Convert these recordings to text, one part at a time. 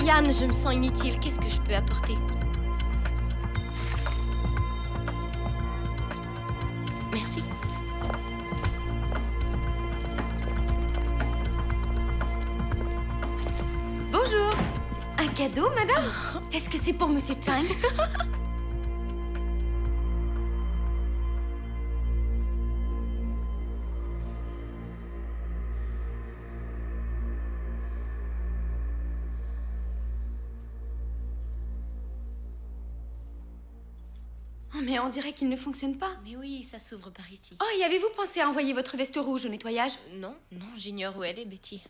Ryan, je me sens inutile. Qu'est-ce que je peux apporter? Merci. Bonjour. Un cadeau, madame? Est-ce que c'est pour Monsieur Chang? Oh, mais on dirait qu'il ne fonctionne pas. Mais oui, ça s'ouvre par ici. Oh, y avez-vous pensé à envoyer votre veste rouge au nettoyage? Non, j'ignore où elle est, Betty.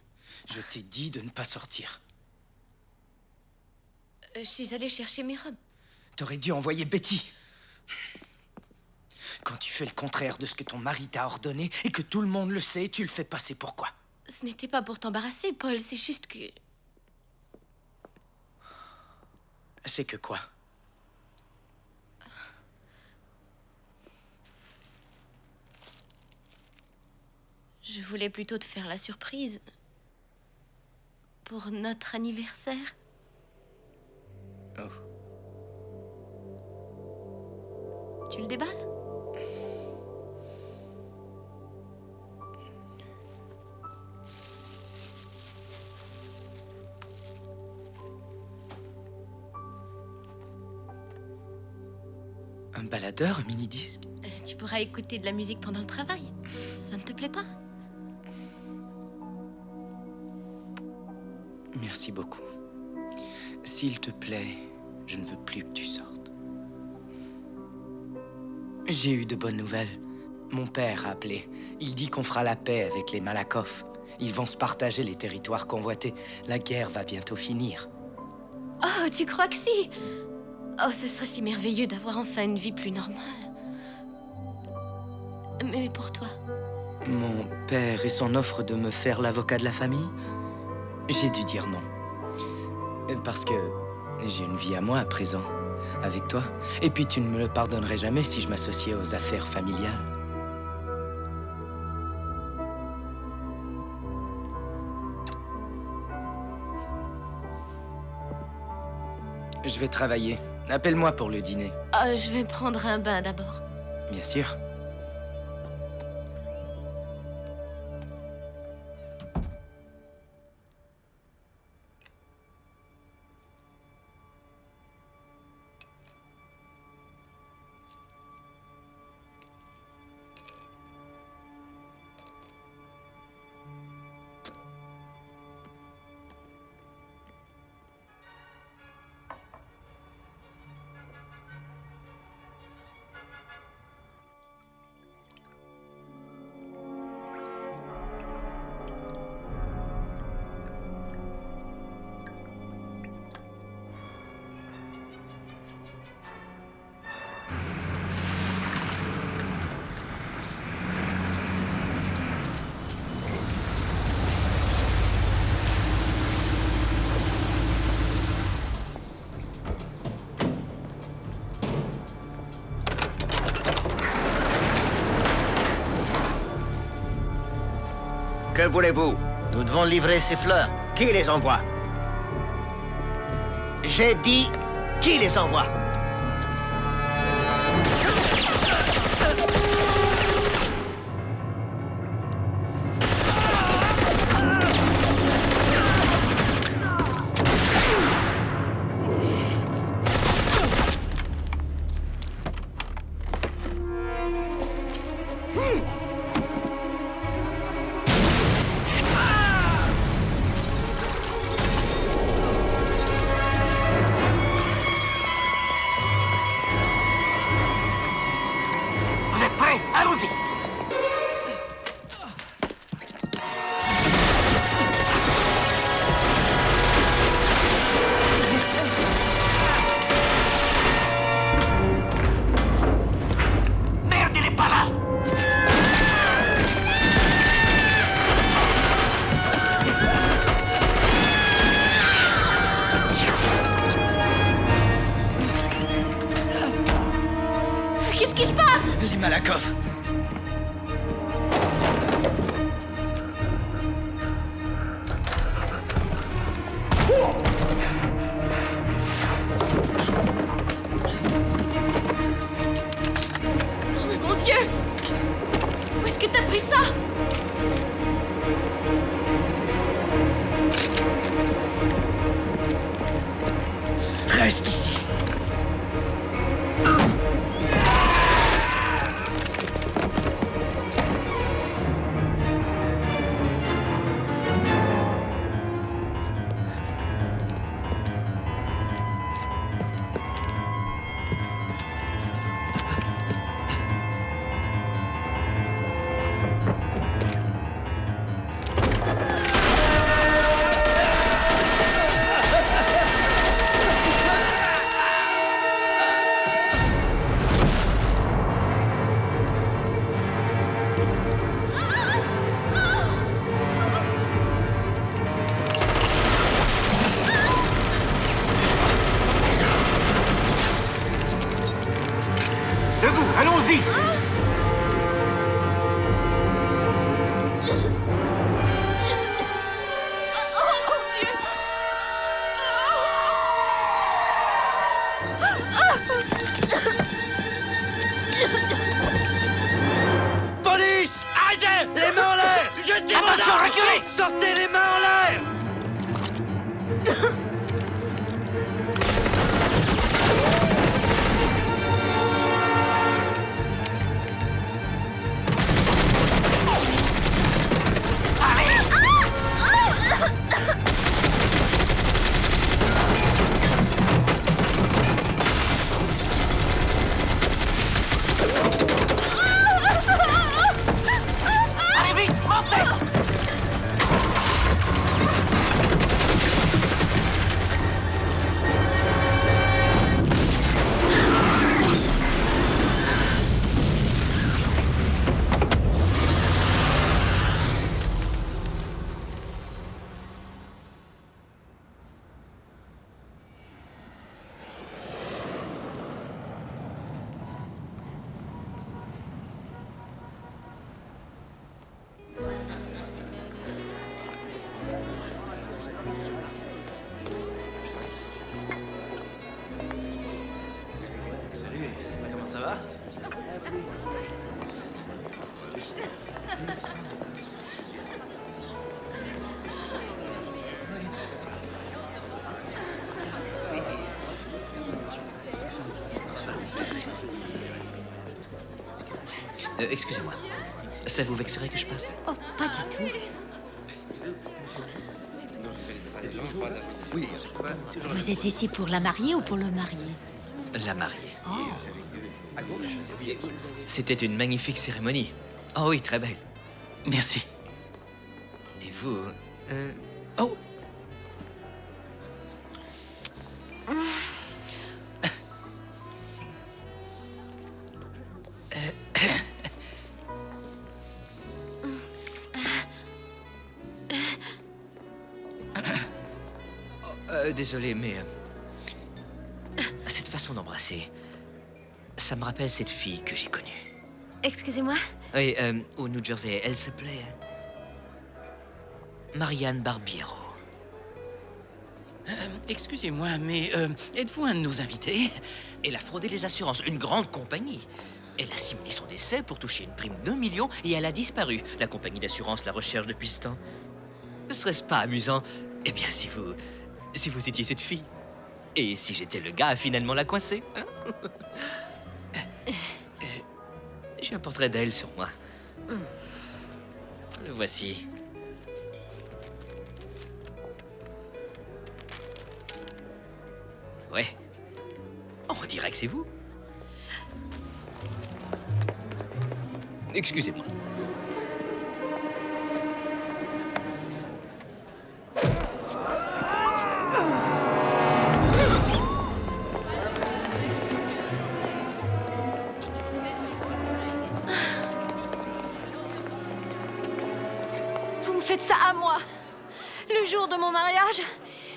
Je t'ai dit de ne pas sortir. Je suis allée chercher mes robes. T'aurais dû envoyer Betty. Quand tu fais le contraire de ce que ton mari t'a ordonné et que tout le monde le sait, tu le fais passer pour quoi? Ce n'était pas pour t'embarrasser, Paul, c'est juste que... C'est que quoi? Je voulais plutôt te faire la surprise. Pour notre anniversaire. Oh. Tu le déballes? Un baladeur, un mini-disque? Tu pourras écouter de la musique pendant le travail. Ça ne te plaît pas? Merci beaucoup. S'il te plaît, je ne veux plus que tu sortes. J'ai eu de bonnes nouvelles. Mon père a appelé. Il dit qu'on fera la paix avec les Malakoff. Ils vont se partager les territoires convoités. La guerre va bientôt finir. Oh, tu crois que si? Oh, ce serait si merveilleux d'avoir enfin une vie plus normale. Mais pour toi? Mon père et son offre de me faire l'avocat de la famille, j'ai dû dire non. Parce que j'ai une vie à moi à présent, avec toi. Et puis tu ne me le pardonnerais jamais si je m'associais aux affaires familiales. Je vais travailler. Appelle-moi pour le dîner. Oh, je vais prendre un bain d'abord. Bien sûr. Que voulez-vous? Nous devons livrer ces fleurs. Qui les envoie? J'ai dit, qui les envoie? Allons-y! Merde, il est pas là! Qu'est-ce qui se passe? Les Malakoff! Allons-y! Police! Arrêtez! Les mains en l'air! Jetez vos Attention, armes! reculez! Sortez les mains en l'air! Allez vite, montez! Salut, comment ça va? Excusez-moi. Ça vous vexerait que je passe? Oh, pas du tout. Vous êtes ici pour la mariée ou pour le marié? La mariée. Oh, C'était une magnifique cérémonie. Oh oui, très belle. Merci. Et vous... Oh! Désolé, mais... cette façon d'embrasser... Ça me rappelle cette fille que j'ai connue. Excusez-moi. Oui, au New Jersey, elle s'appelait... Marianne Barbiero. Excusez-moi, mais êtes-vous un de nos invités? Elle a fraudé les assurances, une grande compagnie. Elle a simulé son décès pour toucher une prime d'1 million et elle a disparu. La compagnie d'assurance la recherche depuis ce temps. Ne serait-ce pas amusant? Eh bien, si vous étiez cette fille. Et si j'étais le gars à finalement la coincer, hein? J'ai un portrait d'elle sur moi. Le voici. Ouais. On dirait que c'est vous. Excusez-moi. Vous me faites ça à moi. Le jour de mon mariage.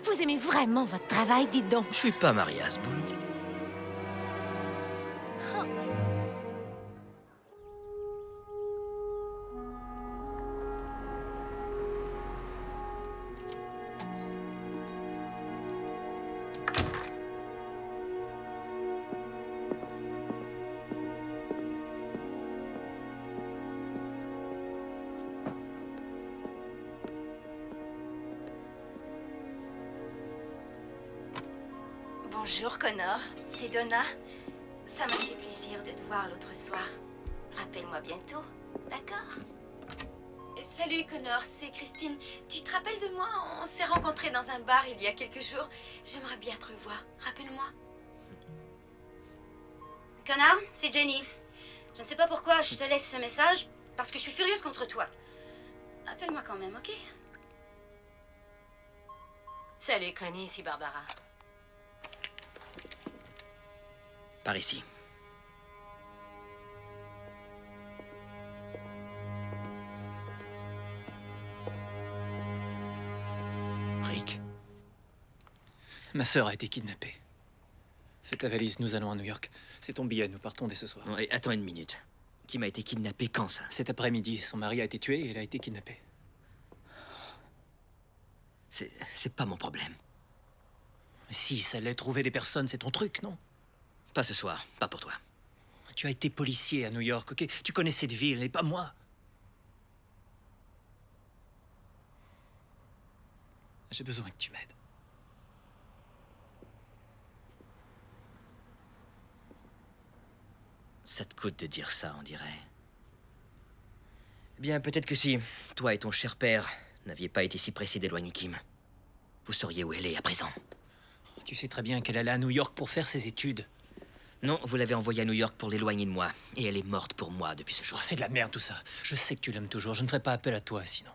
Vous aimez vraiment votre travail, dites donc. Je suis pas marié à ce boulot. Bonjour Connor, c'est Donna. Ça m'a fait plaisir de te voir l'autre soir. Rappelle-moi bientôt, d'accord? Salut Connor, c'est Christine. Tu te rappelles de moi? On s'est rencontrés dans un bar il y a quelques jours. J'aimerais bien te revoir. Rappelle-moi. Connor, c'est Jenny. Je ne sais pas pourquoi je te laisse ce message, parce que je suis furieuse contre toi. Appelle-moi quand même, ok? Salut Connie, ici Barbara. Par ici. Rick. Ma sœur a été kidnappée. Fais ta valise, nous allons à New York. C'est ton billet, nous partons dès ce soir. Ouais, attends une minute. Kim a été kidnappé quand, ça? Cet après-midi, son mari a été tué et elle a été kidnappée. C'est pas mon problème. Si ça allait trouver des personnes, c'est ton truc, non? Pas ce soir, pas pour toi. Tu as été policier à New York, ok? Tu connais cette ville, et pas moi. J'ai besoin que tu m'aides. Ça te coûte de dire ça, on dirait. Eh bien, peut-être que si toi et ton cher père n'aviez pas été si pressés d'éloigner Kim, vous sauriez où elle est à présent. Tu sais très bien qu'elle allait à New York pour faire ses études. Non, vous l'avez envoyée à New York pour l'éloigner de moi. Et elle est morte pour moi depuis ce jour. Oh, c'est de la merde tout ça. Je sais que tu l'aimes toujours. Je ne ferai pas appel à toi sinon.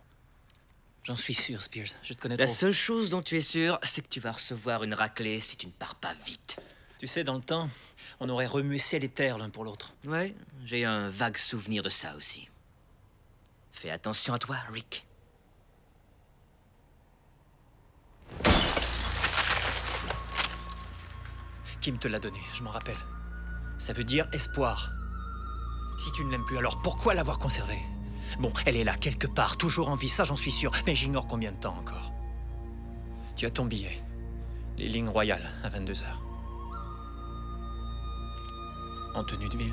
J'en suis sûr, Spears. Je te connais La trop. seule chose dont tu es sûr, c'est que tu vas recevoir une raclée si tu ne pars pas vite. Tu sais, dans le temps, on aurait remué ciel et terre l'un pour l'autre. Ouais, j'ai un vague souvenir de ça aussi. Fais attention à toi, Rick. Kim te l'a donné, je m'en rappelle. Ça veut dire espoir. Si tu ne l'aimes plus, alors pourquoi l'avoir conservée? Bon, elle est là, quelque part, toujours en vie, ça j'en suis sûr, mais j'ignore combien de temps encore. Tu as ton billet. Les lignes royales, à 22h. En tenue de ville.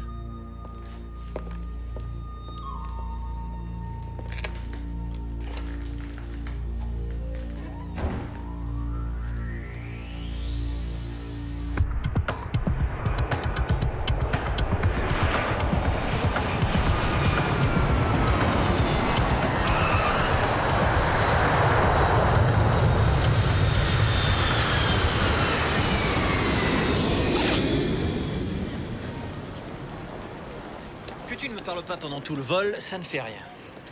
Que tu ne me parles pas pendant tout le vol, ça ne fait rien.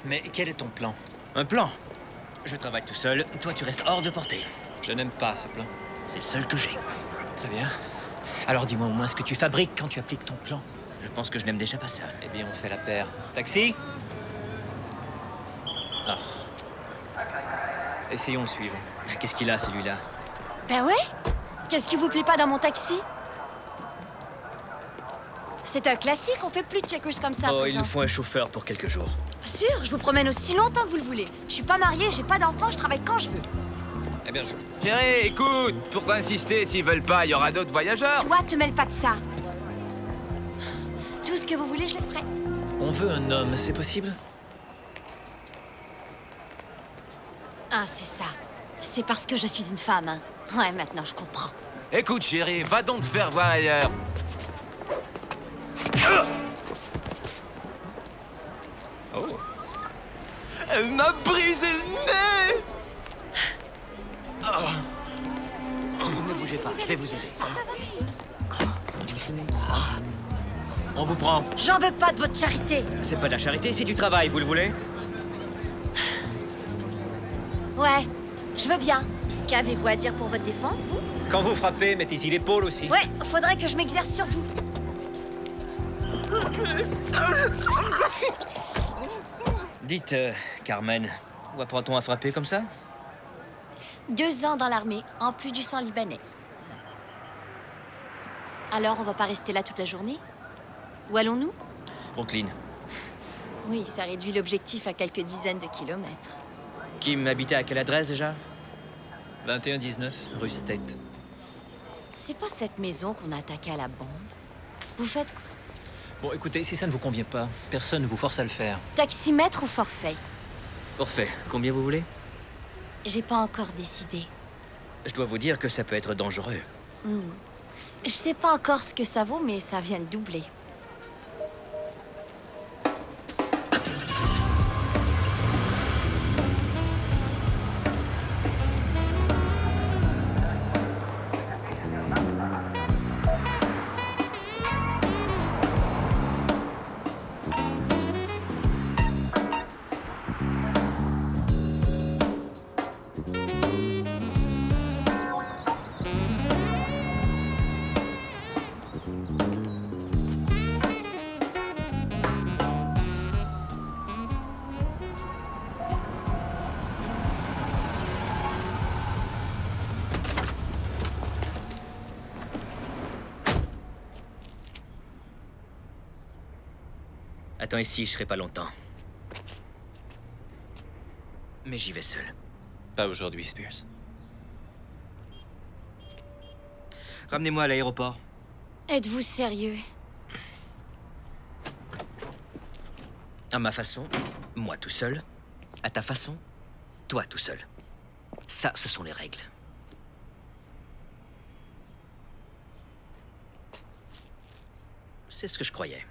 Mais quel est ton plan? Un plan. Je travaille tout seul, toi tu restes hors de portée. Je n'aime pas ce plan. C'est le seul que j'ai. Très bien. Alors dis-moi au moins ce que tu fabriques quand tu appliques ton plan. Je pense que je n'aime déjà pas ça. Eh bien, on fait la paire. Taxi? Ah. Essayons le suivant. Qu'est-ce qu'il a, celui-là? Ben ouais. Qu'est-ce qui vous plaît pas dans mon taxi? C'est un classique, on fait plus de checkers comme ça à Oh, il présent. nous faut un chauffeur pour quelques jours. Sûr, je vous promène aussi longtemps que vous le voulez. Je suis pas mariée, j'ai pas d'enfant, je travaille quand je veux. Eh bien, Chérie, écoute, pourquoi insister? S'ils veulent pas, il y aura d'autres voyageurs. Toi, te mêle pas de ça. Tout ce que vous voulez, je le ferai. on veut un homme, c'est possible? Ah, c'est ça. C'est parce que je suis une femme, hein. Ouais, maintenant je comprends. Écoute, chérie, va donc te faire voir ailleurs. Oh. Elle m'a brisé le nez. Ne bougez pas, je vais vous aider. On vous prend. J'en veux pas de votre charité. C'est pas de la charité, c'est du travail, vous le voulez? Ouais, je veux bien. Qu'avez-vous à dire pour votre défense, vous? Quand vous frappez, mettez-y l'épaule aussi. Ouais, faudrait que je m'exerce sur vous. Dites, Carmen, où apprend-on à frapper comme ça? 2 ans dans l'armée, en plus du sang libanais. Alors, on va pas rester là toute la journée? Où allons-nous? Brooklyn. Oui, ça réduit l'objectif à quelques dizaines de kilomètres. Kim habitait à quelle adresse déjà? 2119, rue State. C'est pas cette maison qu'on a attaquée à la bombe. Vous faites quoi? Bon, écoutez, si ça ne vous convient pas, personne ne vous force à le faire. Taximètre ou forfait? Forfait. Combien vous voulez? J'ai pas encore décidé. Je dois vous dire que ça peut être dangereux. Je sais pas encore ce que ça vaut, mais ça vient de doubler. M'attends ici, je serai pas longtemps. Mais j'y vais seul. Pas aujourd'hui, Spears. Ramenez-moi à l'aéroport. Êtes-vous sérieux? À ma façon, moi tout seul. À ta façon, toi tout seul. Ça, ce sont les règles. C'est ce que je croyais.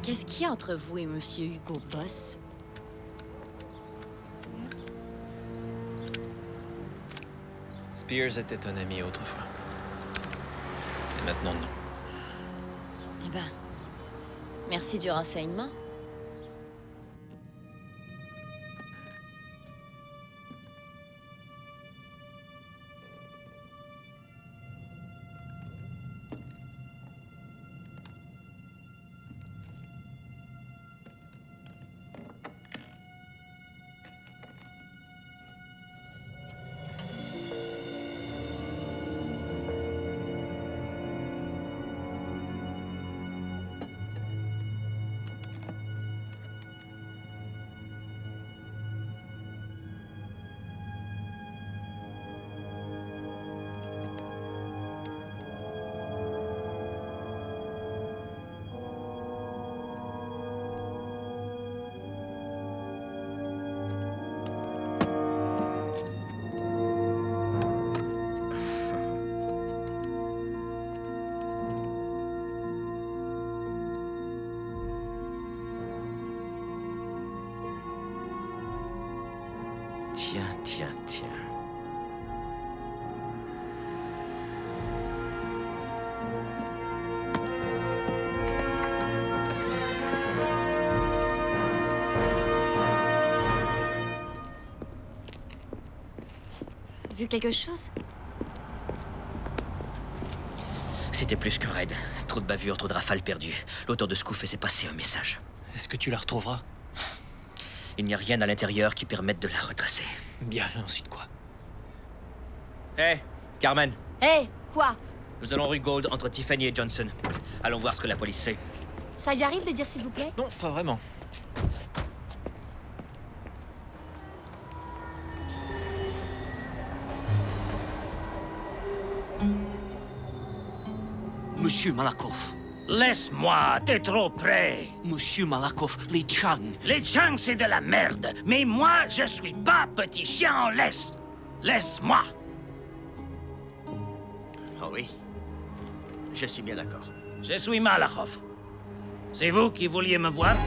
Qu'est-ce qu'il y a entre vous et Monsieur Hugo Boss? Spears était un ami autrefois. Et maintenant, non. Eh ben, merci du renseignement. Tiens. Vu quelque chose? C'était plus qu'un raid. Trop de bavures, trop de rafales perdues. L'auteur de ce coup faisait passer un message. Est-ce que tu la retrouveras? Il n'y a rien à l'intérieur qui permette de la retracer. Bien, et ensuite quoi? Hé, Carmen, Hé, quoi? nous allons rue Gold entre Tiffany et Johnson. Allons voir ce que la police sait. Ça lui arrive de dire s'il vous plaît? Non, pas vraiment. Monsieur Malakoff. Laisse-moi, t'es trop près. Monsieur Malakoff, les Chang. Les Chang, c'est de la merde. Mais moi, je suis pas petit chien en laisse. Laisse-moi. Oh oui. Je suis bien d'accord. Je suis Malakoff. C'est vous qui vouliez me voir?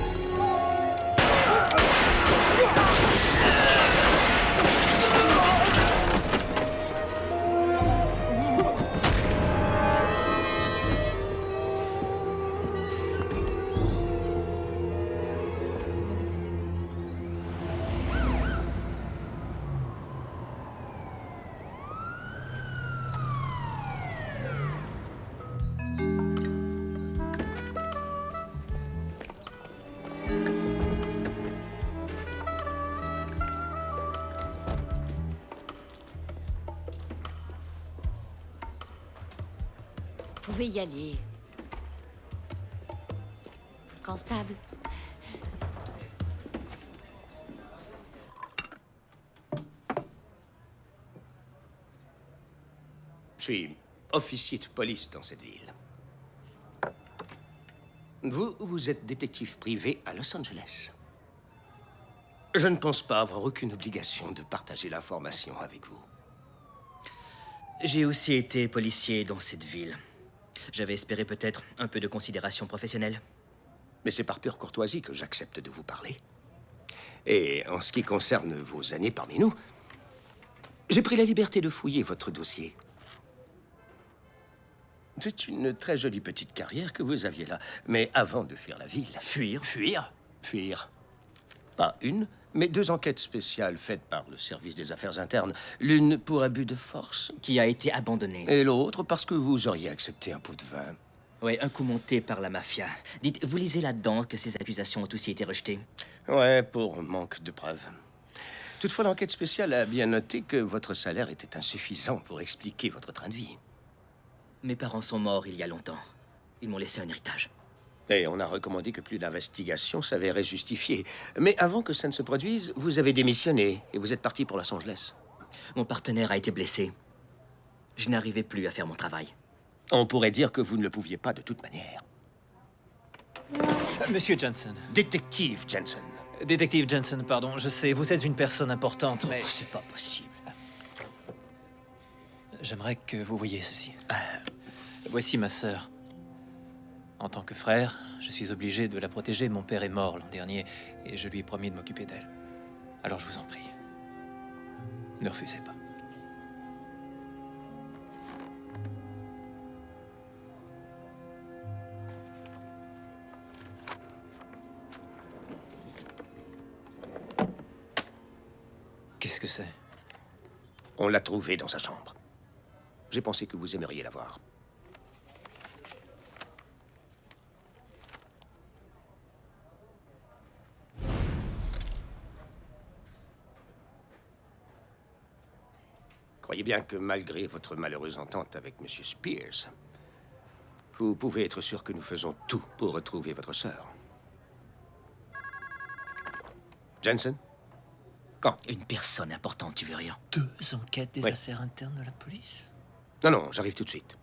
pouvez y aller. Constable. Je suis officier de police dans cette ville. Vous êtes détective privé à Los Angeles. Je ne pense pas avoir aucune obligation de partager l'information avec vous. J'ai aussi été policier dans cette ville. J'avais espéré peut-être un peu de considération professionnelle. Mais c'est par pure courtoisie que j'accepte de vous parler. Et en ce qui concerne vos années parmi nous, j'ai pris la liberté de fouiller votre dossier. C'est une très jolie petite carrière que vous aviez là. Mais avant de fuir la ville... Fuir? Fuir? Fuir. Pas une, mais 2 enquêtes spéciales faites par le service des affaires internes. L'une pour abus de force. Qui a été abandonnée. Et l'autre parce que vous auriez accepté un pot de vin. Oui, un coup monté par la mafia. Dites, vous lisez là-dedans que ces accusations ont aussi été rejetées? Ouais, pour manque de preuves. Toutefois, l'enquête spéciale a bien noté que votre salaire était insuffisant pour expliquer votre train de vie. Mes parents sont morts il y a longtemps. Ils m'ont laissé un héritage. Et on a recommandé que plus d'investigations s'avéraient justifiées. Mais avant que ça ne se produise, vous avez démissionné et vous êtes parti pour Los Angeles. Mon partenaire a été blessé. Je n'arrivais plus à faire mon travail. On pourrait dire que vous ne le pouviez pas de toute manière. Monsieur Jensen. Détective Jensen. Détective Jensen, pardon. Je sais, vous êtes une personne importante, mais... Oh, c'est pas possible. J'aimerais que vous voyiez ceci. Voici ma sœur. En tant que frère, je suis obligé de la protéger. Mon père est mort l'an dernier et je lui ai promis de m'occuper d'elle. Alors je vous en prie, ne refusez pas. Qu'est-ce que c'est? On l'a trouvé dans sa chambre. J'ai pensé que vous aimeriez la voir. Croyez bien que malgré votre malheureuse entente avec Monsieur Spears, vous pouvez être sûr que nous faisons tout pour retrouver votre sœur. Jensen? Quand? Une personne importante, tu veux rien. 2 enquêtes des Oui. affaires internes de la police? Non, j'arrive tout de suite.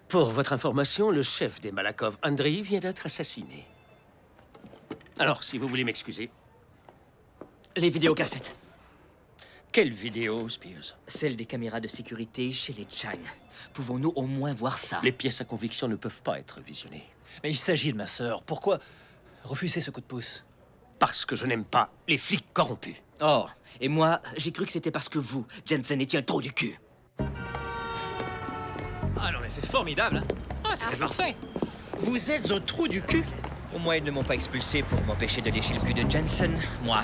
Pour votre information, le chef des Malakoff, Andrei, vient d'être assassiné. Alors, si vous voulez m'excuser... Les vidéocassettes. Quelle vidéo, Spears? Celle des caméras de sécurité chez les Chang. Pouvons-nous au moins voir ça? Les pièces à conviction ne peuvent pas être visionnées. Mais il s'agit de ma sœur. Pourquoi refuser ce coup de pouce? Parce que je n'aime pas les flics corrompus. Oh, et moi, j'ai cru que c'était parce que vous, Jensen, étiez un trou du cul. Ah non, mais c'est formidable, hein? Ah, c'était parfait! Vous êtes un trou du cul? Au moins, ils ne m'ont pas expulsé pour m'empêcher de lécher le cul de Jensen, moi.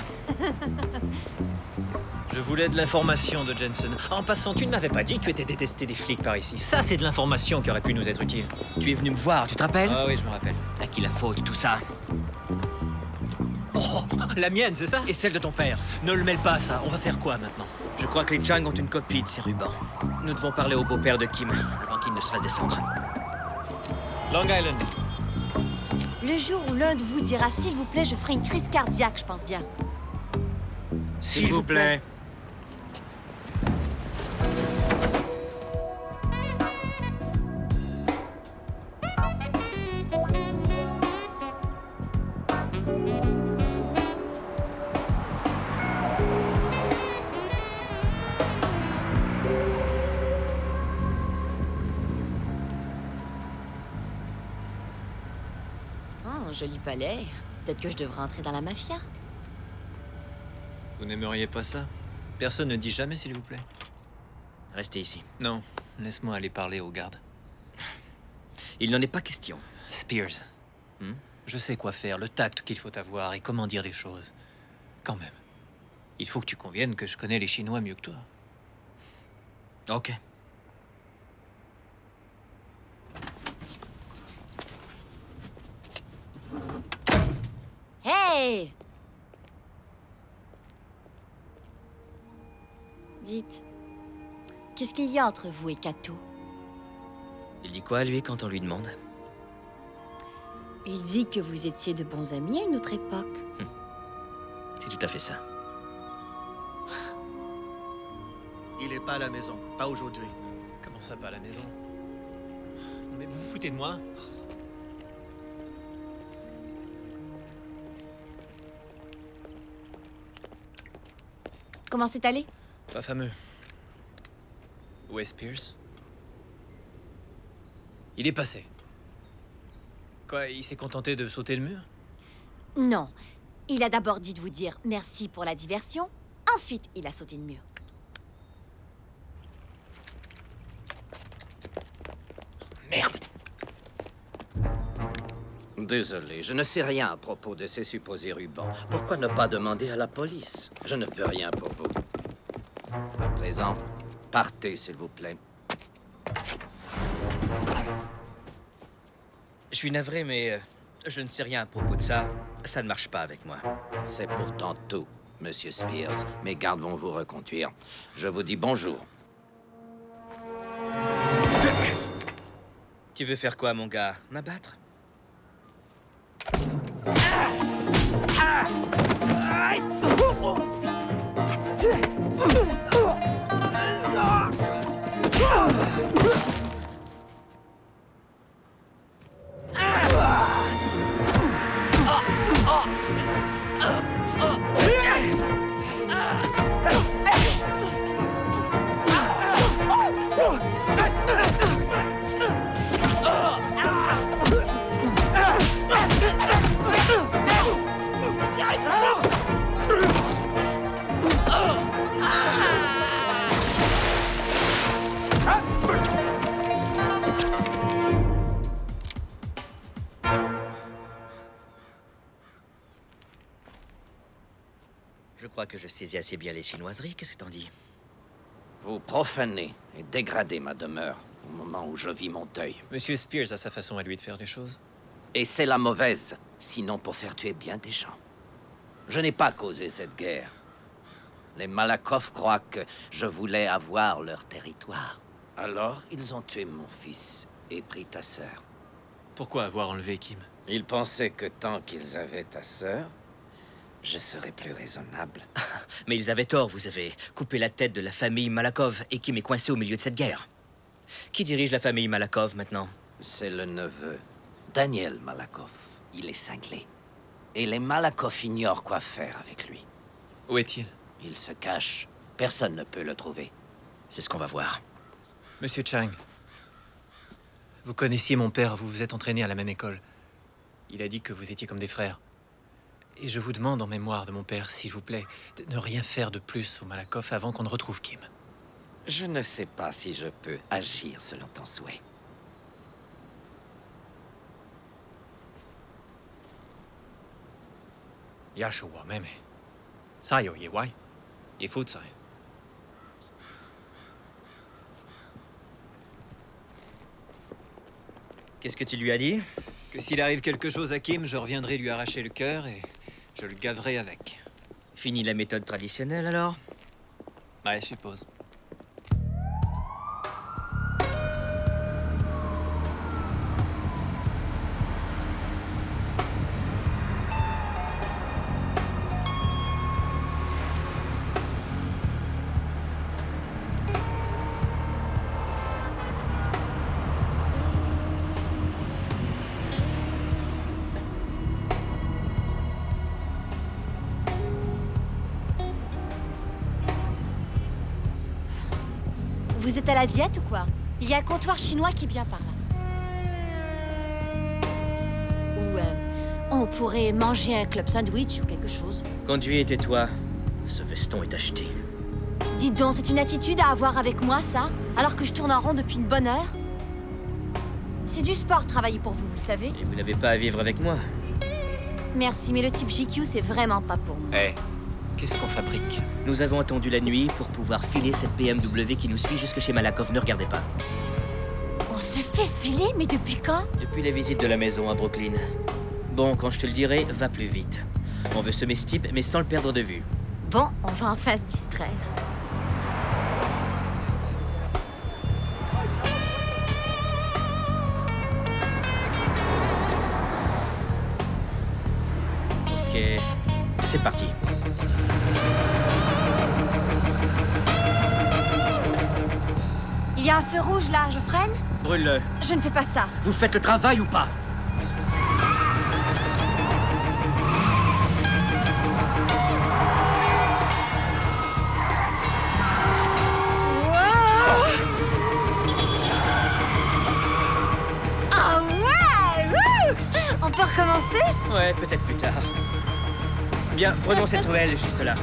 Je voulais de l'information de Jensen. En passant, tu ne m'avais pas dit que tu étais détesté des flics par ici. Ça, c'est de l'information qui aurait pu nous être utile. Tu es venu me voir, tu te rappelles? Ah oui, je me rappelle. À qui la faute, tout ça? Oh, la mienne, c'est ça? Et celle de ton père. Ne le mêle pas à ça. On va faire quoi maintenant? Je crois que les Chang ont une copie de ces rubans. Nous devons parler au beau-père de Kim avant qu'il ne se fasse descendre. Long Island. Le jour où l'un de vous dira « S'il vous plaît, je ferai une crise cardiaque », je pense bien. S'il vous plaît. Oh, joli palais. Peut-être que je devrais entrer dans la mafia. Vous n'aimeriez pas ça? Personne ne dit jamais, s'il vous plaît. Restez ici. Non, laisse-moi aller parler aux gardes. Il n'en est pas question. Spears. Je sais quoi faire, le tact qu'il faut avoir et comment dire les choses. Quand même. Il faut que tu conviennes que je connais les Chinois mieux que toi. Ok. Hey! Dites, qu'est-ce qu'il y a entre vous et Kato? Il dit quoi, lui, quand on lui demande? Il dit que vous étiez de bons amis à une autre époque. C'est tout à fait ça. Il est pas à la maison, pas aujourd'hui. Comment ça, pas à la maison? Mais vous vous foutez de moi? Comment c'est allé? Pas fameux. Où est Spears? Il est passé. Quoi, il s'est contenté de sauter le mur? Non. Il a d'abord dit de vous dire merci pour la diversion. Ensuite, il a sauté le mur. Merde! Désolé, je ne sais rien à propos de ces supposés rubans. Pourquoi ne pas demander à la police? Je ne peux rien pour vous. À présent, partez, s'il vous plaît. Je suis navré, mais je ne sais rien à propos de ça. Ça ne marche pas avec moi. C'est pourtant tout, Monsieur Spears. Mes gardes vont vous reconduire. Je vous dis bonjour. Tu veux faire quoi, mon gars? M'abattre? Je crois que je saisis assez bien les chinoiseries. Qu'est-ce que t'en dis? Vous profanez et dégradez ma demeure au moment où je vis mon deuil. Monsieur Spears a sa façon à lui de faire les choses. Et c'est la mauvaise, sinon pour faire tuer bien des gens. Je n'ai pas causé cette guerre. Les Malakoff croient que je voulais avoir leur territoire. Alors, ils ont tué mon fils et pris ta sœur. Pourquoi avoir enlevé Kim? Ils pensaient que tant qu'ils avaient ta sœur, je serais plus raisonnable. Mais ils avaient tort, vous avez coupé la tête de la famille Malakov et Kim est coincé au milieu de cette guerre. Qui dirige la famille Malakov maintenant? C'est le neveu, Daniel Malakoff. Il est cinglé. Et les Malakoff ignorent quoi faire avec lui. Où est-il? Il se cache. Personne ne peut le trouver. C'est ce qu'on va voir. Monsieur Chang, vous connaissiez mon père, vous vous êtes entraîné à la même école. Il a dit que vous étiez comme des frères. Et je vous demande en mémoire de mon père, s'il vous plaît, de ne rien faire de plus aux Malakoff avant qu'on ne retrouve Kim. Je ne sais pas si je peux agir selon ton souhait. Qu'est-ce que tu lui as dit? Que s'il arrive quelque chose à Kim, je reviendrai lui arracher le cœur et je le gaverai avec. Fini la méthode traditionnelle, alors? Ouais, je suppose. Vous êtes à la diète ou quoi? Il y a un comptoir chinois qui est bien par là. Ou on pourrait manger un club sandwich ou quelque chose. Conduis et tais-toi. Ce veston est acheté. Dites donc, c'est une attitude à avoir avec moi, ça? Alors que je tourne en rond depuis une bonne heure? C'est du sport, travailler pour vous, vous le savez. Et vous n'avez pas à vivre avec moi. Merci, mais le type GQ, c'est vraiment pas pour moi. Hé, qu'est-ce qu'on fabrique? Nous avons attendu la nuit pour pouvoir filer cette BMW qui nous suit jusque chez Malakoff. Ne regardez pas. On se fait filer, mais depuis quand? Depuis la visite de la maison à Brooklyn. Bon, quand je te le dirai, va plus vite. On veut semer ce type, mais sans le perdre de vue. Bon, on va enfin se distraire. Et c'est parti. Il y a un feu rouge là, je freine? Brûle-le. Je ne fais pas ça. Vous faites le travail ou pas? Ah ouais! Wouh! On peut recommencer? Ouais, peut-être plus tard. Bien, prenons cette ruelle juste là.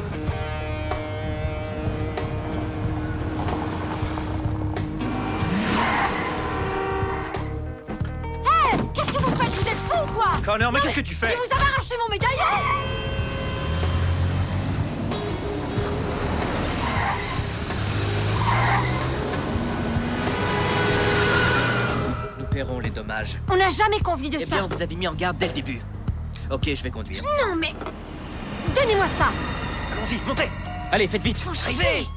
Hé! Qu'est-ce que vous faites? Vous êtes fous ou quoi? Connor, mais qu'est-ce que tu fais? Et vous avez arraché mon médaillon! Nous paierons les dommages. On n'a jamais convenu de Eh ça. bien, on vous avez mis en garde dès le début. Ok, je vais conduire. Non mais... Donnez-moi ça. Allons-y, montez! Allez, faites vite. Arrivez!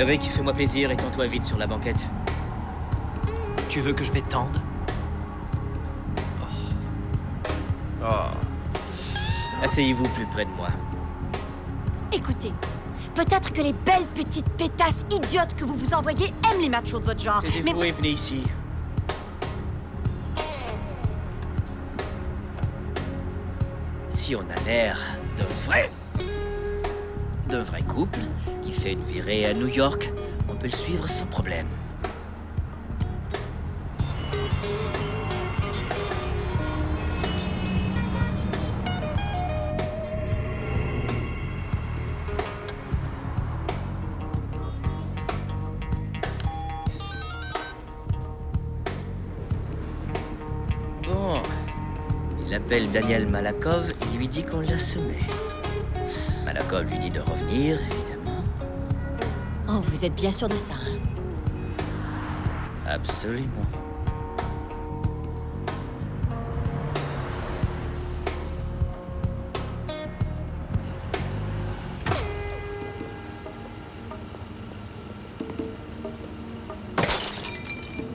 Rick, fais-moi plaisir et tends-toi vite sur la banquette. Tu veux que je m'étende? Asseyez-vous plus près de moi. Écoutez, peut-être que les belles petites pétasses idiotes que vous vous envoyez aiment les machos de votre genre. Taisez-vous et venez ici. Si on a l'air d'un vrai couple qui fait une virée à New York, on peut le suivre sans problème. Bon, il appelle Daniel Malakov et lui dit qu'on l'a semé. Malakov lui dit de revenir, évidemment. Oh, vous êtes bien sûr de ça, hein? Absolument.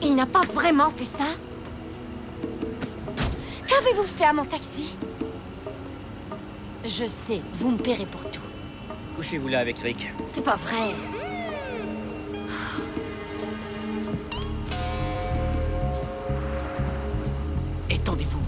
Il n'a pas vraiment fait ça? Qu'avez-vous fait à mon taxi? Je sais, vous me paierez pour tout. Couchez-vous là avec Rick. C'est pas vrai. Étendez-vous.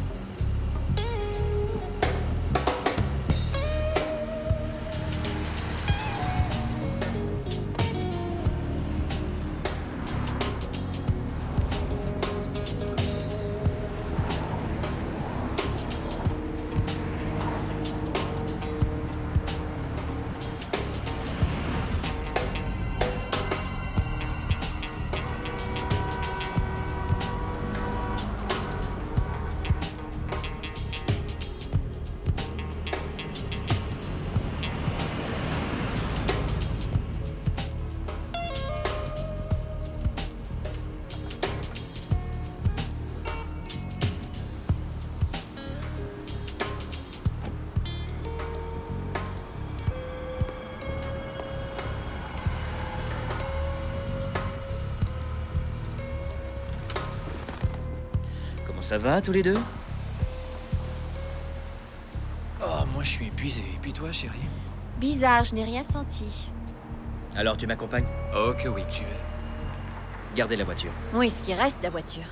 Ça va, tous les deux? Oh, moi je suis épuisé. Et puis toi, chérie? Bizarre, je n'ai rien senti. Alors, tu m'accompagnes? Oh, que oui, tu veux. Gardez la voiture. Oui, ce qui reste de la voiture.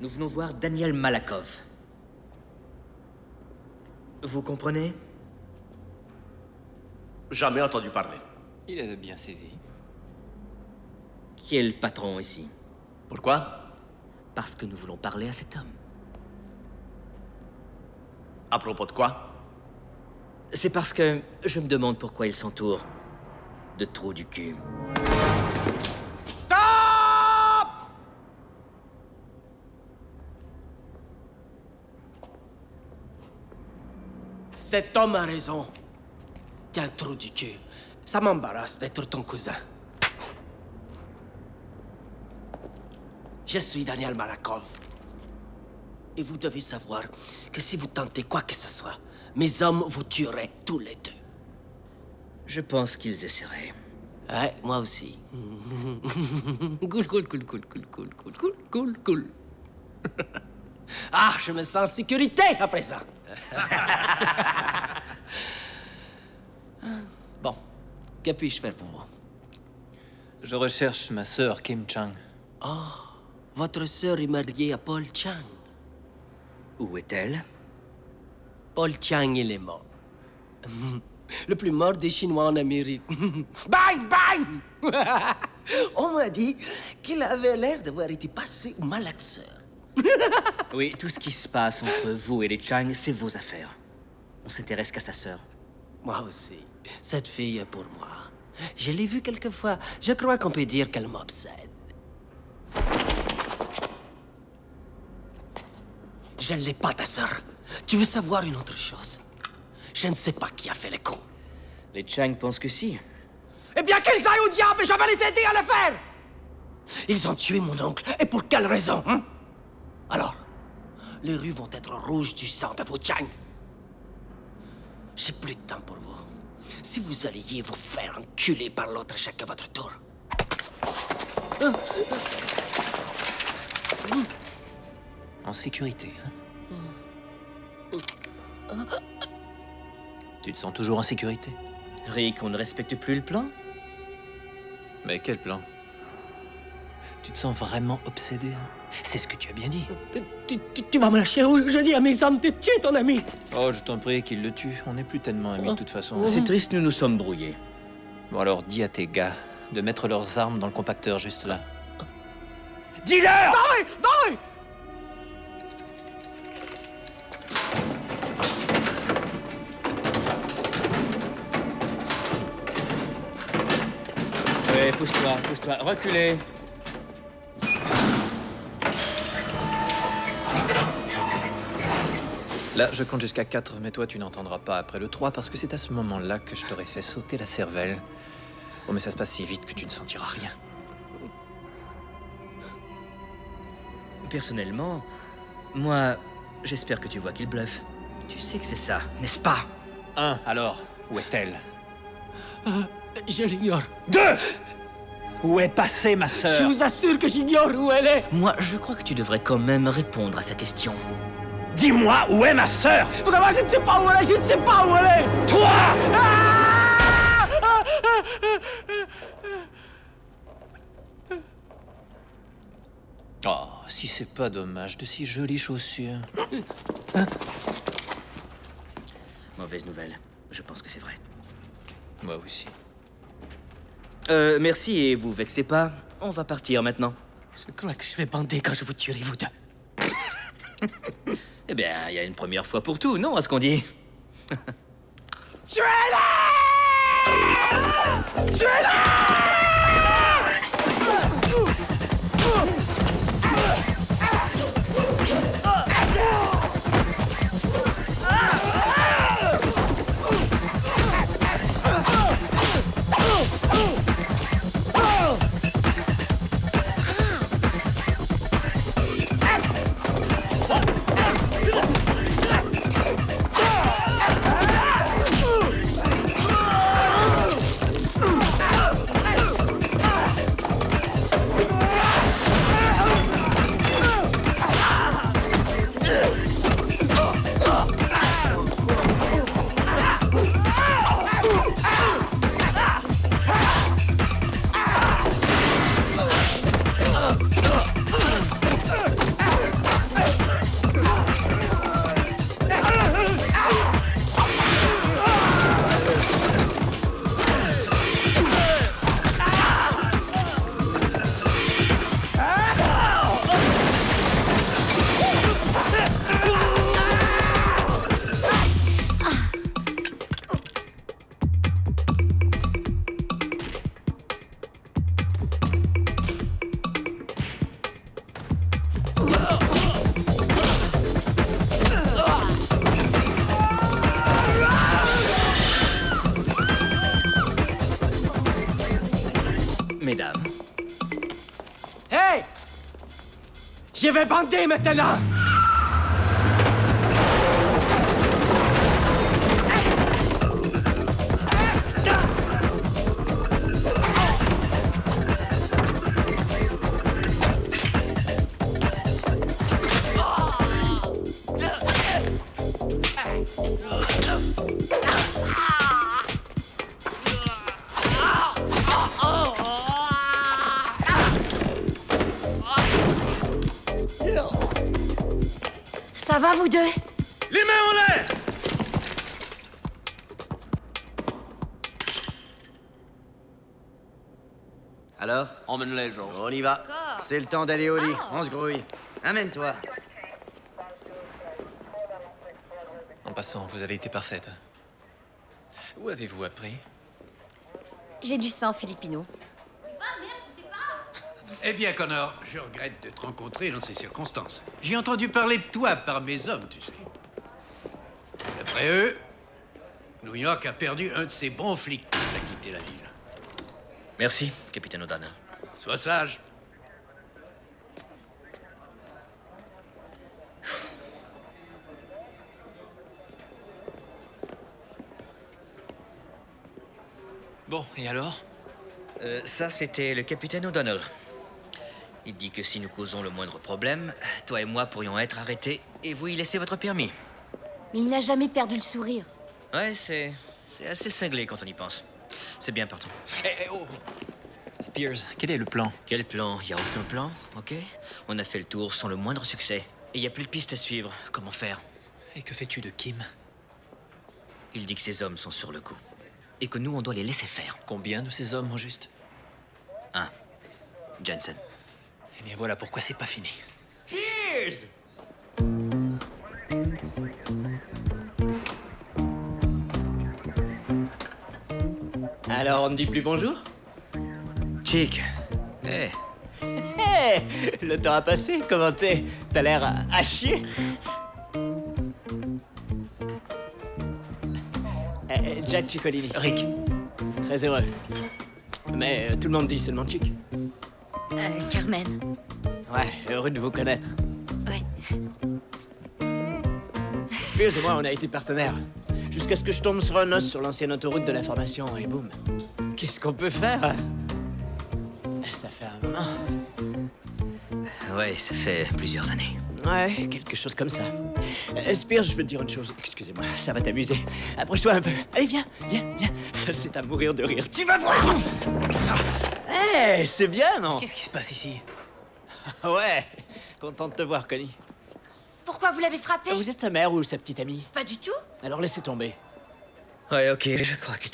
Nous venons voir Daniel Malakov. Vous comprenez? Jamais entendu parler. Il avait bien saisi. Qui est le patron ici? Pourquoi? Parce que nous voulons parler à cet homme. À propos de quoi? C'est parce que je me demande pourquoi il s'entoure de trous du cul. Stop! Cet homme a raison. T'es un trou du cul. Ça m'embarrasse d'être ton cousin. Je suis Daniel Malakov. Et vous devez savoir que si vous tentez quoi que ce soit, mes hommes vous tueraient tous les deux. Je pense qu'ils essaieraient. Ouais, moi aussi. Cool. Ah, je me sens en sécurité après ça. Bon, que puis-je faire pour vous? Je recherche ma sœur Kim Chang. Oh, votre sœur est mariée à Paul Chang. Où est-elle? Paul Chang, il est mort. Le plus mort des Chinois en Amérique. Bang, bang! On m'a dit qu'il avait l'air d'avoir été passé au malaxeur. Oui, tout ce qui se passe entre vous et les Chang, c'est vos affaires. On s'intéresse qu'à sa sœur. Moi aussi. Cette fille est pour moi. Je l'ai vue quelquefois. Je crois qu'on peut dire qu'elle m'obsède. Je ne l'ai pas, ta sœur. Tu veux savoir une autre chose? Je ne sais pas qui a fait le coup. Les Chang pensent que si. Eh bien, qu'ils aillent au diable et je vais les aider à le faire! Ils ont tué mon oncle. Et pour quelle raison, hein? Alors, les rues vont être rouges du sang de vos Chang. J'ai plus de temps pour vous. Si vous alliez vous faire enculer par l'autre chacun votre tour. En sécurité, hein? Tu te sens toujours en sécurité? Rick, on ne respecte plus le plan? Mais quel plan? Tu te sens vraiment obsédé, hein? C'est ce que tu as bien dit. Tu vas me lâcher ou je dis à mes hommes de tuer ton ami. Oh, je t'en prie qu'il le tue. On n'est plus tellement amis de toute façon. C'est triste, nous nous sommes brouillés. Bon alors, dis à tes gars de mettre leurs armes dans le compacteur juste là. Dis-leur! Non! Ouais, pousse-toi, reculez. Là, je compte jusqu'à 4, mais toi, tu n'entendras pas après le 3 parce que c'est à ce moment-là que je t'aurais fait sauter la cervelle. Oh, mais ça se passe si vite que tu ne sentiras rien. Personnellement, moi, j'espère que tu vois qu'il bluffe. Tu sais que c'est ça, n'est-ce pas? 1, alors, où est-elle? Je l'ignore. 2! Où est passée ma sœur? Je vous assure que j'ignore où elle est. Moi, je crois que tu devrais quand même répondre à sa question. Dis-moi où est ma sœur? Vraiment, je ne sais pas où elle est, je ne sais pas où elle est. Toi! Oh, si c'est pas dommage, de si jolies chaussures. Mauvaise nouvelle. Je pense que c'est vrai. Moi aussi. Merci et vous vexez pas. On va partir maintenant. Je crois que je vais bander quand je vous tuerai, vous deux. Eh bien, il y a une première fois pour tout, non, à ce qu'on dit? Tuez-la! Tuez-la! Je vais bander maintenant! Ça va, vous deux? Les mains en l'air! Alors? Emmène-les, Georges. On y va. C'est le temps d'aller au lit. On se grouille. Amène-toi. En passant, vous avez été parfaite. Où avez-vous appris? J'ai du sang filipino. Eh bien, Connor, je regrette de te rencontrer dans ces circonstances. J'ai entendu parler de toi par mes hommes, tu sais. D'après eux, New York a perdu un de ses bons flics quand t'as quitté la ville. Merci, capitaine O'Donnell. Sois sage. Bon, et alors? Ça, c'était le capitaine O'Donnell. Il dit que si nous causons le moindre problème, toi et moi pourrions être arrêtés et vous y laisser votre permis. Mais il n'a jamais perdu le sourire. Ouais, c'est assez cinglé quand on y pense. C'est bien parti. Oh! Spears, quel est le plan? Quel plan? Y a aucun plan, ok? On a fait le tour sans le moindre succès. Et y a plus de pistes à suivre. Comment faire? Et que fais-tu de Kim? Il dit que ses hommes sont sur le coup. Et que nous, on doit les laisser faire. Combien de ces hommes, au juste? Un. Jensen. Eh bien, voilà pourquoi c'est pas fini. Spears! Alors, on ne dit plus bonjour? Chick. Eh, Hé! Le temps a passé, comment t'es? T'as l'air à chier. Jack Ciccolini. Rick. Très heureux. Mais tout le monde dit seulement Chick. Carmen. Ouais, heureux de vous connaître. Ouais. Spears et moi, on a été partenaires. Jusqu'à ce que je tombe sur un os sur l'ancienne autoroute de l'information, et boum. Qu'est-ce qu'on peut faire, hein? Ça fait un moment. ouais, ça fait plusieurs années. Ouais, quelque chose comme ça. Spears, je veux te dire une chose. Excusez-moi, ça va t'amuser. Approche-toi un peu. Allez, viens, viens, viens. C'est à mourir de rire. Tu vas voir! Hé, c'est bien, non? Qu'est-ce qui se passe ici? Ouais, content de te voir, Connie. Pourquoi vous l'avez frappé? Vous êtes sa mère ou sa petite amie? Pas du tout. Alors laissez tomber. Ouais, ok, je crois que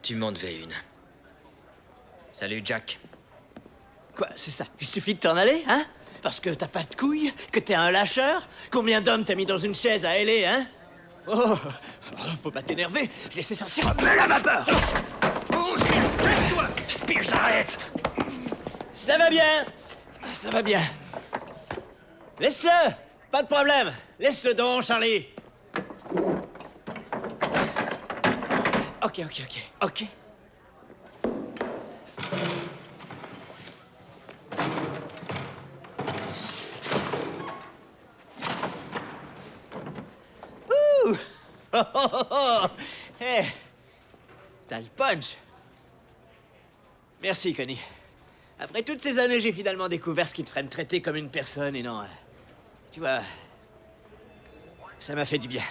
tu m'en devais une. Salut, Jack. Quoi, c'est ça? Il suffit de t'en aller, hein? Parce que t'as pas de couilles? Que t'es un lâcheur? Combien d'hommes t'as mis dans une chaise à L.A., hein? Oh, faut pas t'énerver. Je laissais sortir un peu la vapeur. Oh, Spears, calme-toi! Spears, arrête! Ça va bien. Ça va bien. Laisse-le! Pas de problème. Laisse-le donc, Charlie. Ok. Ouh! Oh. Hey. T'as le punch. Merci, Connie. Après toutes ces années, j'ai finalement découvert ce qui te ferait me traiter comme une personne et non... tu vois... ça m'a fait du bien.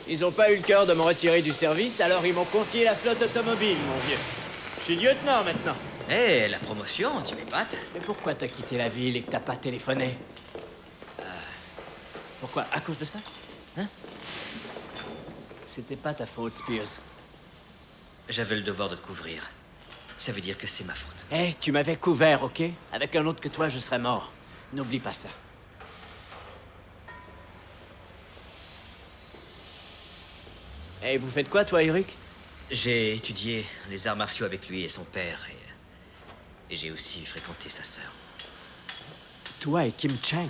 Ils ont pas eu le cœur de me retirer du service, alors ils m'ont confié la flotte automobile, mon vieux. Je suis lieutenant maintenant. Eh, la promotion, tu m'épates. Mais pourquoi t'as quitté la ville et que t'as pas téléphoné? Pourquoi? À cause de ça? Hein? C'était pas ta faute, Spears. J'avais le devoir de te couvrir. Ça veut dire que c'est ma faute. Eh, tu m'avais couvert, ok? Avec un autre que toi, je serais mort. N'oublie pas ça. Eh, vous faites quoi, toi, Eric? J'ai étudié les arts martiaux avec lui et son père, et j'ai aussi fréquenté sa sœur. Toi et Kim Chang?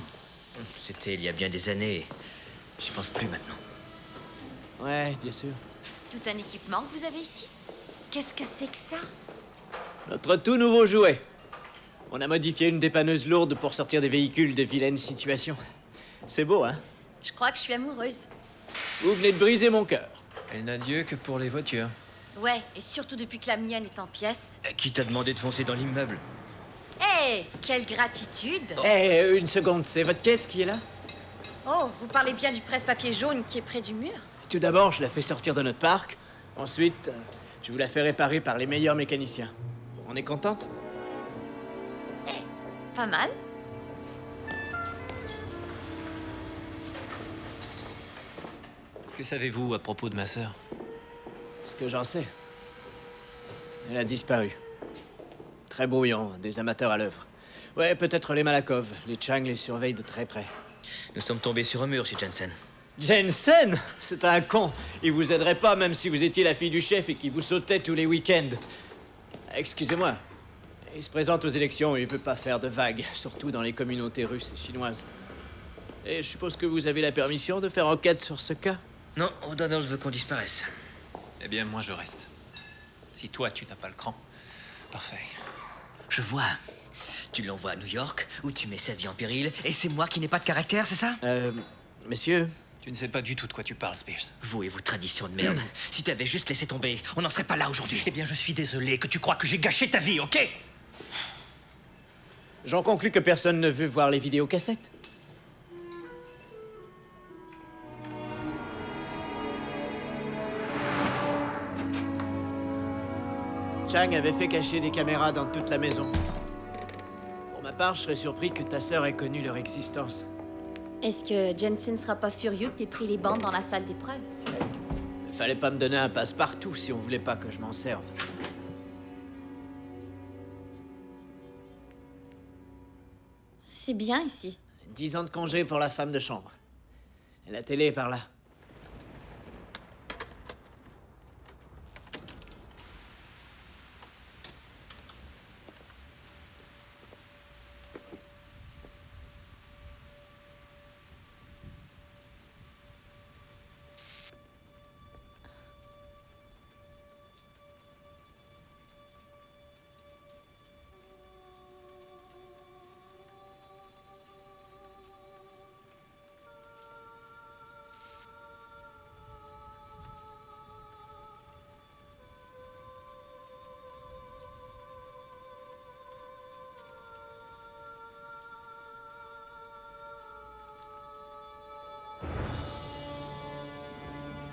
C'était il y a bien des années. J'y pense plus maintenant. Ouais, bien sûr. Tout un équipement que vous avez ici? Qu'est-ce que c'est que ça? Notre tout nouveau jouet. On a modifié une dépanneuse lourde pour sortir des véhicules de vilaines situations. C'est beau, hein? Je crois que je suis amoureuse. Vous venez de briser mon cœur. Elle n'a Dieu que pour les voitures. Ouais, et surtout depuis que la mienne est en pièces. Qui t'a demandé de foncer dans l'immeuble? Hé, quelle gratitude! Eh, une seconde, c'est votre caisse qui est là? Oh, vous parlez bien du presse-papier jaune qui est près du mur? Tout d'abord, je la fais sortir de notre parc. Ensuite, je vous la fais réparer par les meilleurs mécaniciens. On est contente? Pas mal. Que savez-vous à propos de ma sœur? Ce que j'en sais. Elle a disparu. Très brouillon, des amateurs à l'œuvre. Ouais, peut-être les Malakov. Les Chang les surveillent de très près. Nous sommes tombés sur un mur chez Jensen. Jensen? C'est un con. Il vous aiderait pas même si vous étiez la fille du chef et qu'il vous sautait tous les week-ends. Excusez-moi. Il se présente aux élections et il veut pas faire de vagues, surtout dans les communautés russes et chinoises. Et je suppose que vous avez la permission de faire enquête sur ce cas? Non, O'Donnell veut qu'on disparaisse. Eh bien, moi, je reste. Si toi, tu n'as pas le cran, parfait. Je vois. Tu l'envoies à New York, où tu mets sa vie en péril, et c'est moi qui n'ai pas de caractère, c'est ça? Messieurs... Tu ne sais pas du tout de quoi tu parles, Spears. Vous et vos traditions de merde. Si tu avais juste laissé tomber, on n'en serait pas là aujourd'hui. Eh bien, je suis désolé que tu crois que j'ai gâché ta vie, ok? J'en conclus que personne ne veut voir les vidéocassettes. Chang avait fait cacher des caméras dans toute la maison. Pour ma part, je serais surpris que ta sœur ait connu leur existence. Est-ce que Jensen sera pas furieux que t'aies pris les bandes dans la salle d'épreuve? Il fallait pas me donner un passe-partout si on voulait pas que je m'en serve. C'est bien ici. 10 ans de congé pour la femme de chambre. Et la télé est par là.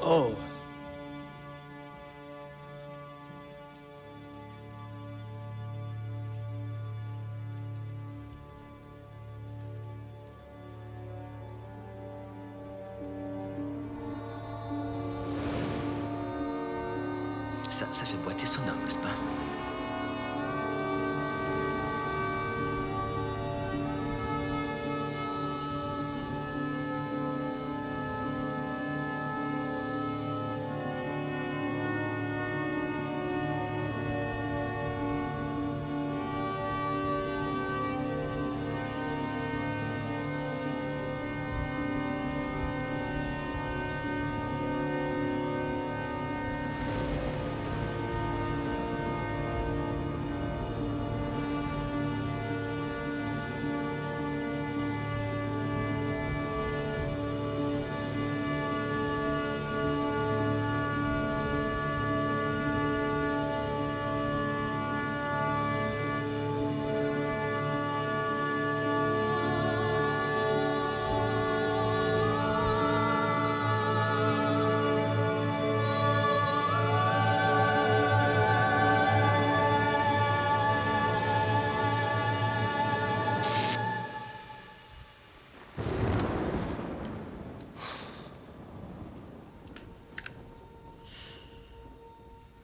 Oh. Ça fait boiter son homme, n'est-ce pas?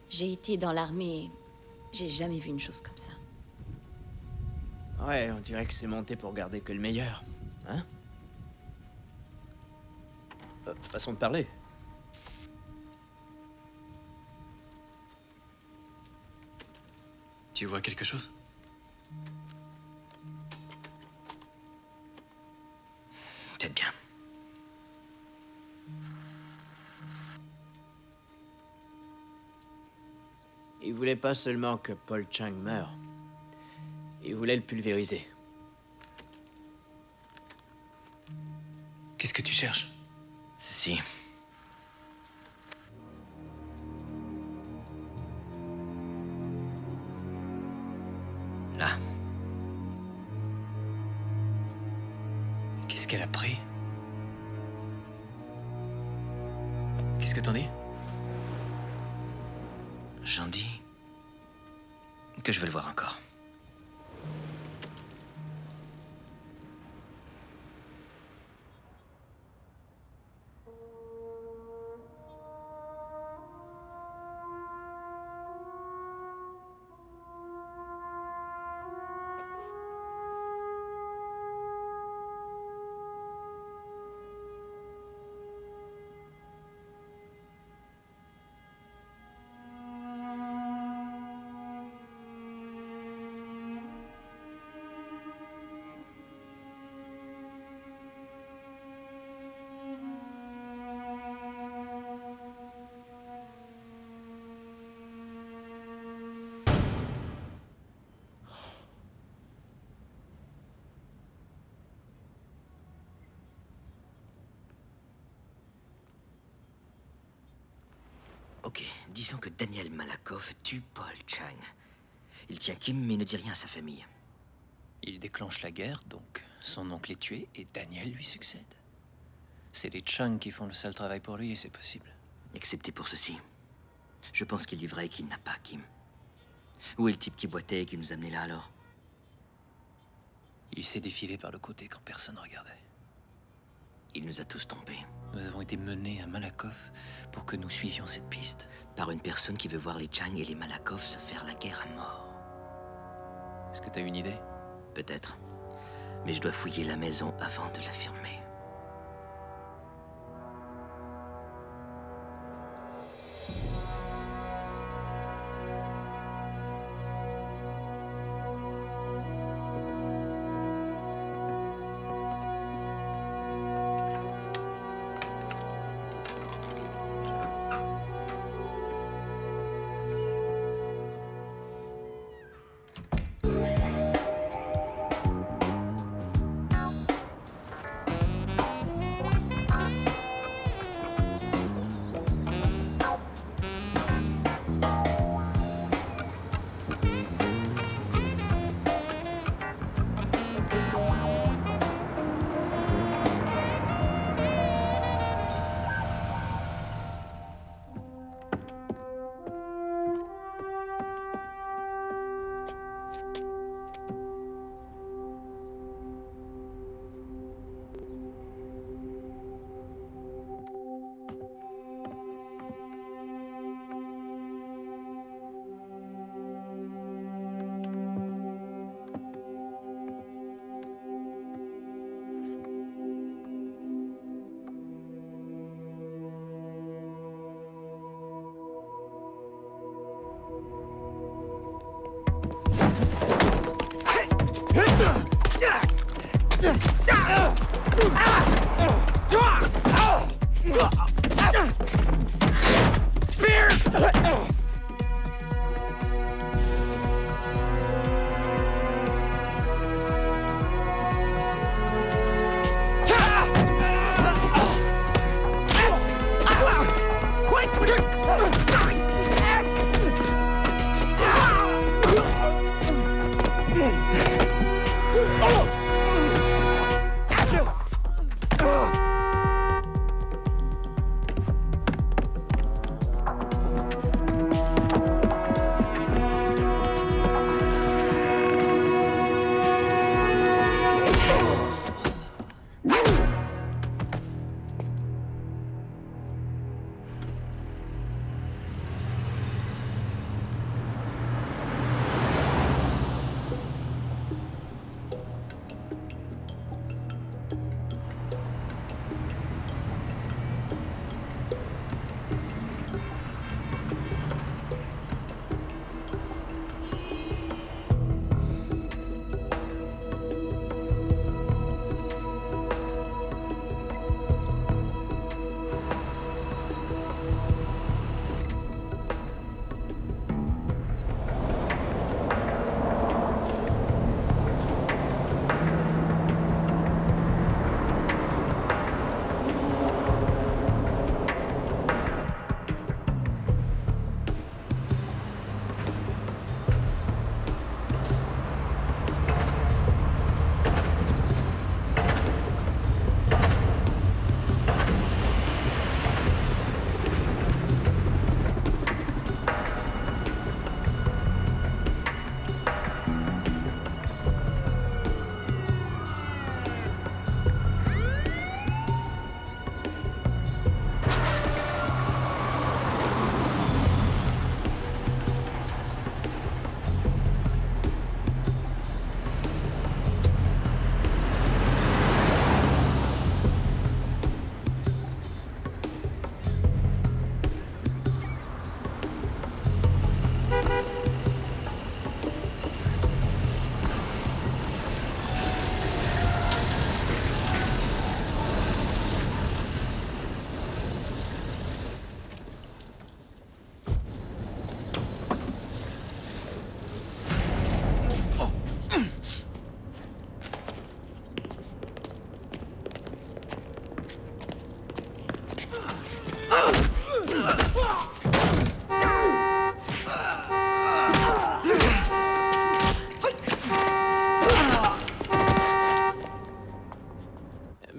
J'ai été dans l'armée. J'ai jamais vu une chose comme ça. Ouais, on dirait que c'est monté pour garder que le meilleur. Hein? Façon de parler. Tu vois quelque chose? Peut-être bien. Il voulait pas seulement que Paul Chang meure. Il voulait le pulvériser. Qu'est-ce que tu cherches? Ceci. Là. Qu'est-ce qu'elle a pris? Qu'est-ce que t'en dis? J'en dis que je veux le voir encore. Ok, disons que Daniel Malakoff tue Paul Chang. Il tient Kim, mais ne dit rien à sa famille. Il déclenche la guerre, donc son oncle est tué et Daniel lui succède. C'est les Chang qui font le sale travail pour lui et c'est possible. Excepté pour ceci. Je pense qu'il livrait et qu'il n'a pas Kim. Où est le type qui boitait et qui nous amenait là alors? Il s'est défilé par le côté quand personne ne regardait. Il nous a tous trompés. Nous avons été menés à Malakoff pour que nous suivions cette piste. Par une personne qui veut voir les Chang et les Malakoff se faire la guerre à mort. Est-ce que t'as une idée? Peut-être. Mais je dois fouiller la maison avant de l'affirmer.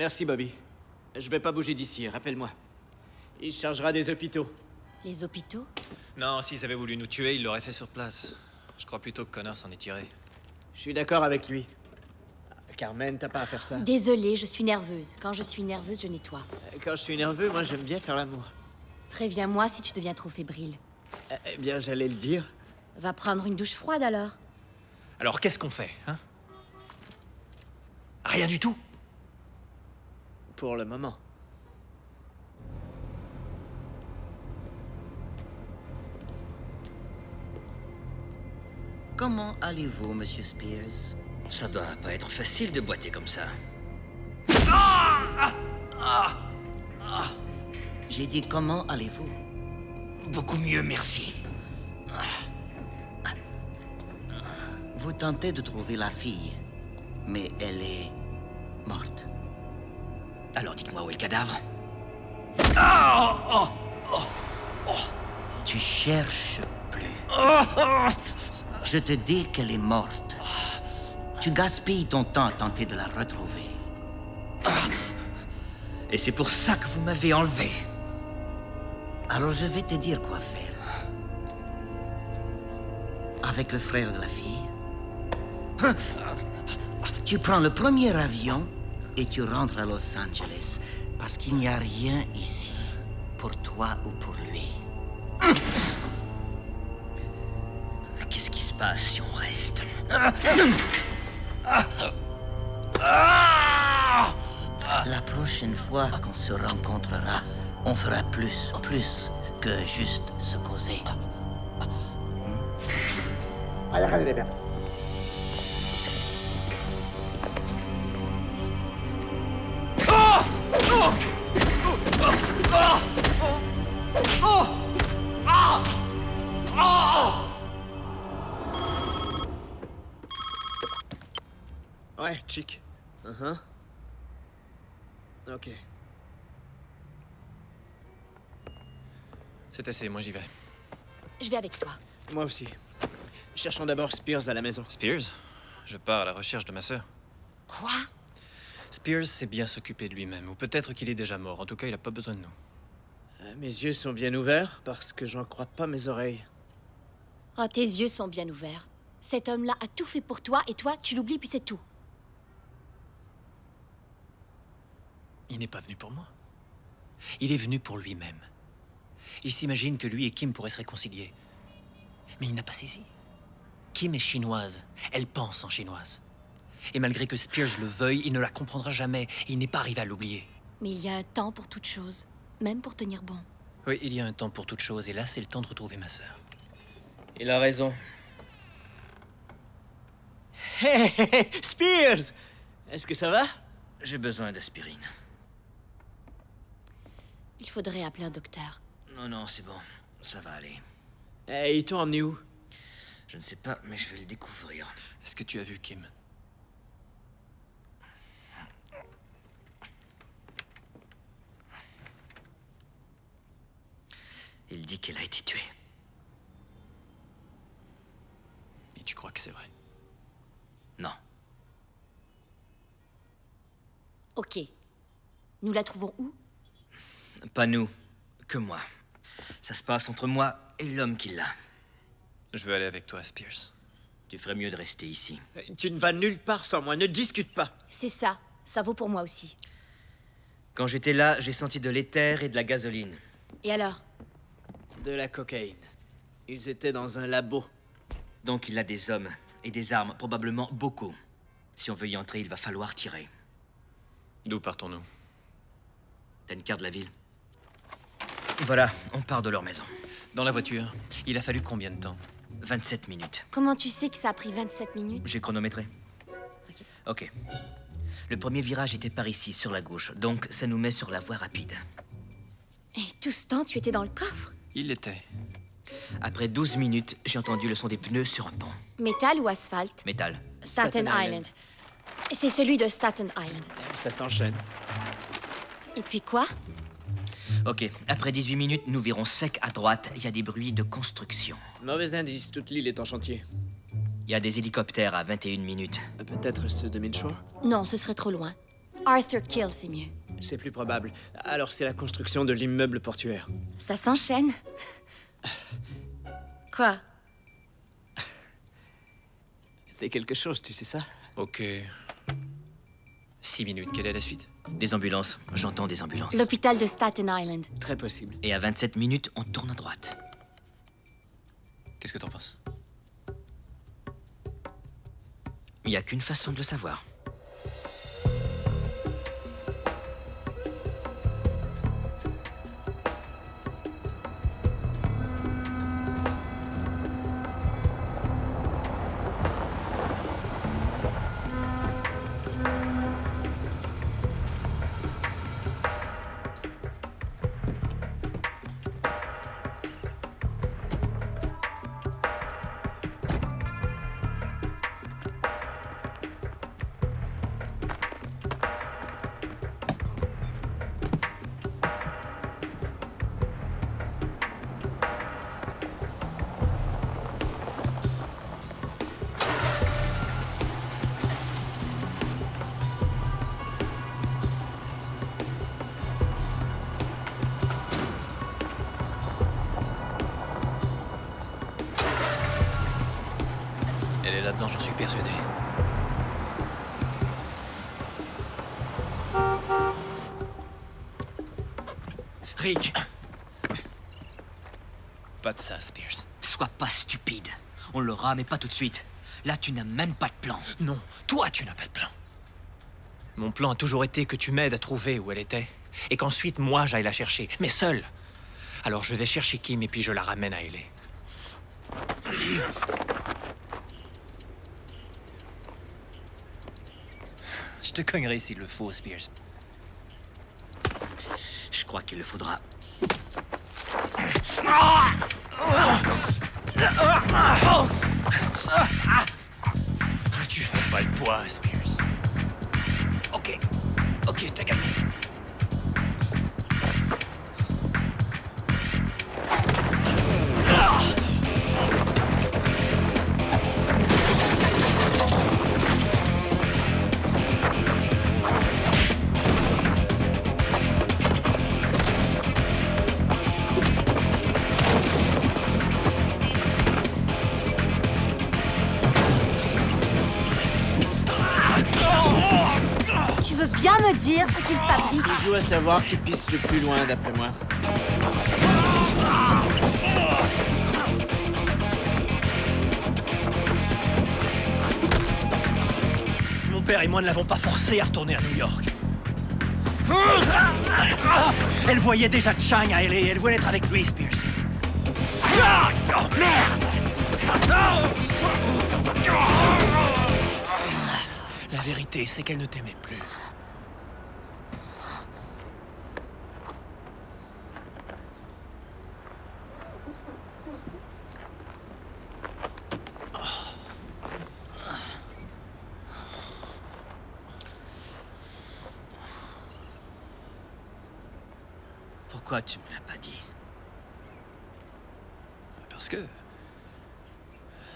Merci, Bobby. Je vais pas bouger d'ici, rappelle-moi. Il chargera des hôpitaux. Les hôpitaux? Non, s'ils avaient voulu nous tuer, ils l'auraient fait sur place. Je crois plutôt que Connor s'en est tiré. Je suis d'accord avec lui. Carmen, t'as pas à faire ça. Désolée, je suis nerveuse. Quand je suis nerveuse, je nettoie. Quand je suis nerveux, moi j'aime bien faire l'amour. Préviens-moi si tu deviens trop fébrile. Eh bien, j'allais le dire. Va prendre une douche froide alors. Alors qu'est-ce qu'on fait, hein? Rien du tout. Pour le moment. Comment allez-vous, Monsieur Spears? Ça doit pas être facile de boiter comme ça. J'ai dit comment allez-vous? Beaucoup mieux, merci. Vous tentez de trouver la fille, mais elle est morte. Alors dites-moi où est le cadavre? Tu cherches plus. Je te dis qu'elle est morte. Tu gaspilles ton temps à tenter de la retrouver. Et c'est pour ça que vous m'avez enlevé. Alors je vais te dire quoi faire. Avec le frère de la fille, tu prends le premier avion et tu rentres à Los Angeles. Parce qu'il n'y a rien ici pour toi ou pour lui. Qu'est-ce qui se passe si on reste? La prochaine fois qu'on se rencontrera, on fera plus que juste se causer. Ouais, chic. Ok. C'est assez, moi j'y vais. Je vais avec toi. Moi aussi. Cherchons d'abord Spears à la maison. Spears? Je pars à la recherche de ma sœur. Quoi? Spears sait bien s'occuper de lui-même, ou peut-être qu'il est déjà mort. En tout cas, il a pas besoin de nous. Mes yeux sont bien ouverts parce que j'en crois pas mes oreilles. Oh, tes yeux sont bien ouverts. Cet homme-là a tout fait pour toi et toi, tu l'oublies puis c'est tout. Il n'est pas venu pour moi. Il est venu pour lui-même. Il s'imagine que lui et Kim pourraient se réconcilier. Mais il n'a pas saisi. Kim est chinoise. Elle pense en chinoise. Et malgré que Spears le veuille, il ne la comprendra jamais. Il n'est pas arrivé à l'oublier. Mais il y a un temps pour toute chose, même pour tenir bon. Oui, il y a un temps pour toute chose, et là, c'est le temps de retrouver ma sœur. Il a raison. Hey, Spears! Est-ce que ça va? J'ai besoin d'aspirine. Il faudrait appeler un docteur. Non, c'est bon. Ça va aller. Ils t'ont emmené où? Je ne sais pas, mais je vais le découvrir. Est-ce que tu as vu Kim? Il dit qu'elle a été tuée. Et tu crois que c'est vrai? Non. Ok. Nous la trouvons où? Pas nous, que moi. Ça se passe entre moi et l'homme qui l'a. Je veux aller avec toi, Spears. Tu ferais mieux de rester ici. Tu ne vas nulle part sans moi, ne discute pas. C'est ça. Ça vaut pour moi aussi. Quand j'étais là, j'ai senti de l'éther et de la gasoline. Et alors? De la cocaïne. Ils étaient dans un labo. Donc il a des hommes et des armes, probablement beaucoup. Si on veut y entrer, il va falloir tirer. D'où partons-nous? T'as une carte de la ville? Voilà, on part de leur maison. Dans la voiture. Il a fallu combien de temps? 27 minutes. Comment tu sais que ça a pris 27 minutes? J'ai chronométré. Ok. Le premier virage était par ici, sur la gauche. Donc ça nous met sur la voie rapide. Et tout ce temps, tu étais dans le coffre? Il l'était. Après 12 minutes, j'ai entendu le son des pneus sur un pont. Métal ou asphalte? Métal. Staten Island. C'est celui de Staten Island. Ça s'enchaîne. Et puis quoi? Ok, après 18 minutes, nous verrons sec à droite. Il y a des bruits de construction. Mauvais indice, toute l'île est en chantier. Il y a des hélicoptères à 21 minutes. Peut-être ceux de Midshore? Non, ce serait trop loin. Arthur Kill, c'est mieux. C'est plus probable. Alors c'est la construction de l'immeuble portuaire. Ça s'enchaîne. Quoi? T'es quelque chose, tu sais ça? Ok. 6 minutes, quelle est la suite? Des ambulances. J'entends des ambulances. L'hôpital de Staten Island. Très possible. Et à 27 minutes, on tourne à droite. Qu'est-ce que t'en penses? Il n'y a qu'une façon de le savoir. Elle est là-dedans, j'en suis persuadé. Rick! Pas de ça, Spears. Sois pas stupide. On l'aura, mais pas tout de suite. Là, tu n'as même pas de plan. Non, toi, tu n'as pas de plan. Mon plan a toujours été que tu m'aides à trouver où elle était. Et qu'ensuite, moi, j'aille la chercher. Mais seul. Alors je vais chercher Kim et puis je la ramène à L.A. Je te cognerai s'il le faut, Spears. Je crois qu'il le faudra. Tu fais pas le poids, Spears. Ok, t'as gagné. Tu veux bien me dire ce qu'il fabrique? Il joue à savoir qui pisse le plus loin, d'après moi. Mon père et moi ne l'avons pas forcé à retourner à New York. Elle voyait déjà Chang à L.A. et elle voulait être avec lui, Spears. Oh, merde! La vérité, c'est qu'elle ne t'aimait plus. Pourquoi tu me l'as pas dit? Parce que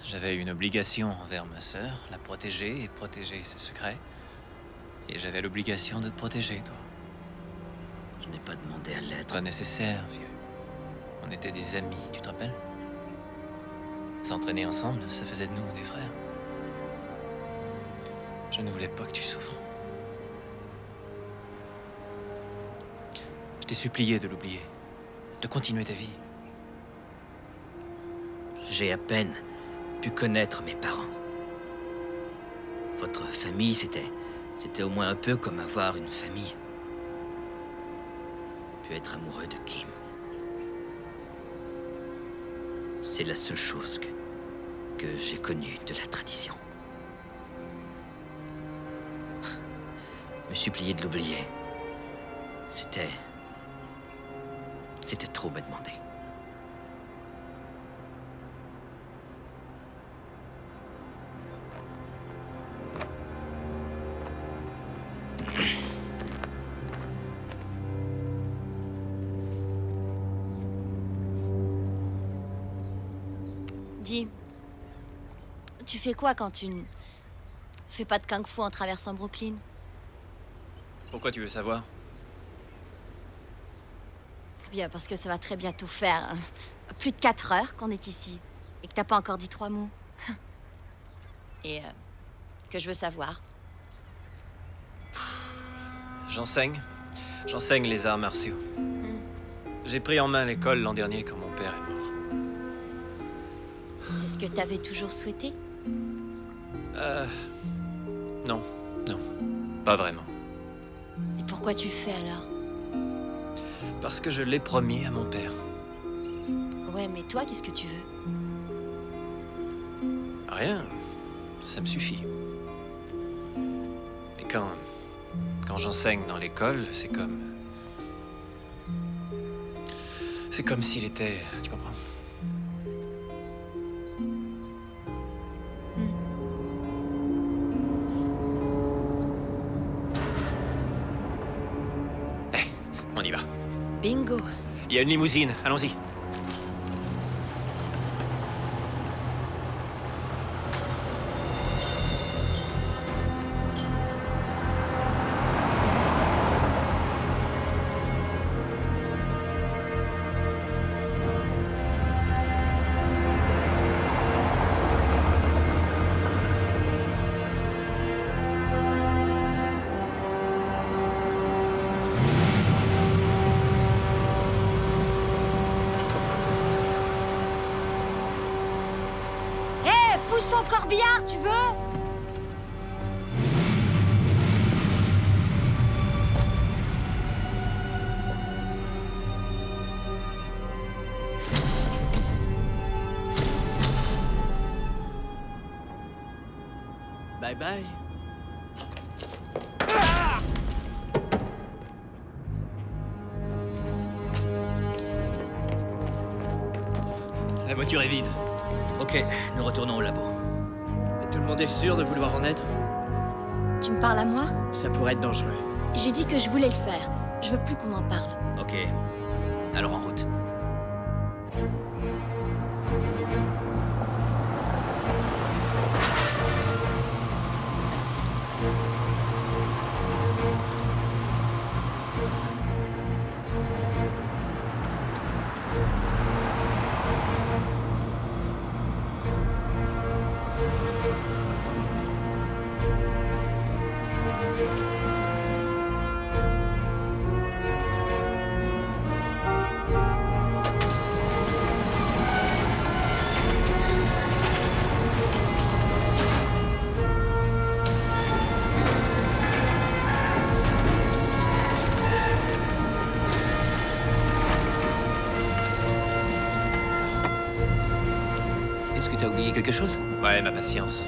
j'avais une obligation envers ma sœur, la protéger et protéger ses secrets. Et j'avais l'obligation de te protéger, toi. Je n'ai pas demandé à l'être. Pas nécessaire, vieux. On était des amis, tu te rappelles? S'entraîner ensemble, ça faisait de nous des frères. Je ne voulais pas que tu souffres. Je t'ai supplié de l'oublier, de continuer ta vie. J'ai à peine pu connaître mes parents. Votre famille, c'était au moins un peu comme avoir une famille. Puis être amoureux de Kim. C'est la seule chose que j'ai connue de la tradition. Me supplier de l'oublier, c'était trop me demander. Dis, tu fais quoi quand tu ne fais pas de kung-fu en traversant Brooklyn? Pourquoi tu veux savoir? Bien, parce que ça va très bientôt faire plus de 4 heures qu'on est ici. Et que t'as pas encore dit 3 mots. Et que je veux savoir. J'enseigne les arts martiaux. J'ai pris en main l'école l'an dernier quand mon père est mort. C'est ce que t'avais toujours souhaité? Non, pas vraiment. Et pourquoi tu le fais alors? Parce que je l'ai promis à mon père. Ouais, mais toi, qu'est-ce que tu veux? Rien, ça me suffit. Et quand j'enseigne dans l'école, c'est comme s'il était... Tu comprends? On y va. Bingo. Il y a une limousine, allons-y. Pousse ton corbillard, tu veux? Bye bye. La voiture est vide. Ok, nous retournons au labo. Tout le monde est sûr de vouloir en être? Tu me parles à moi? Ça pourrait être dangereux. J'ai dit que je voulais le faire. Je veux plus qu'on en parle. Ok, alors en route. T'as oublié quelque chose? Ouais, ma patience.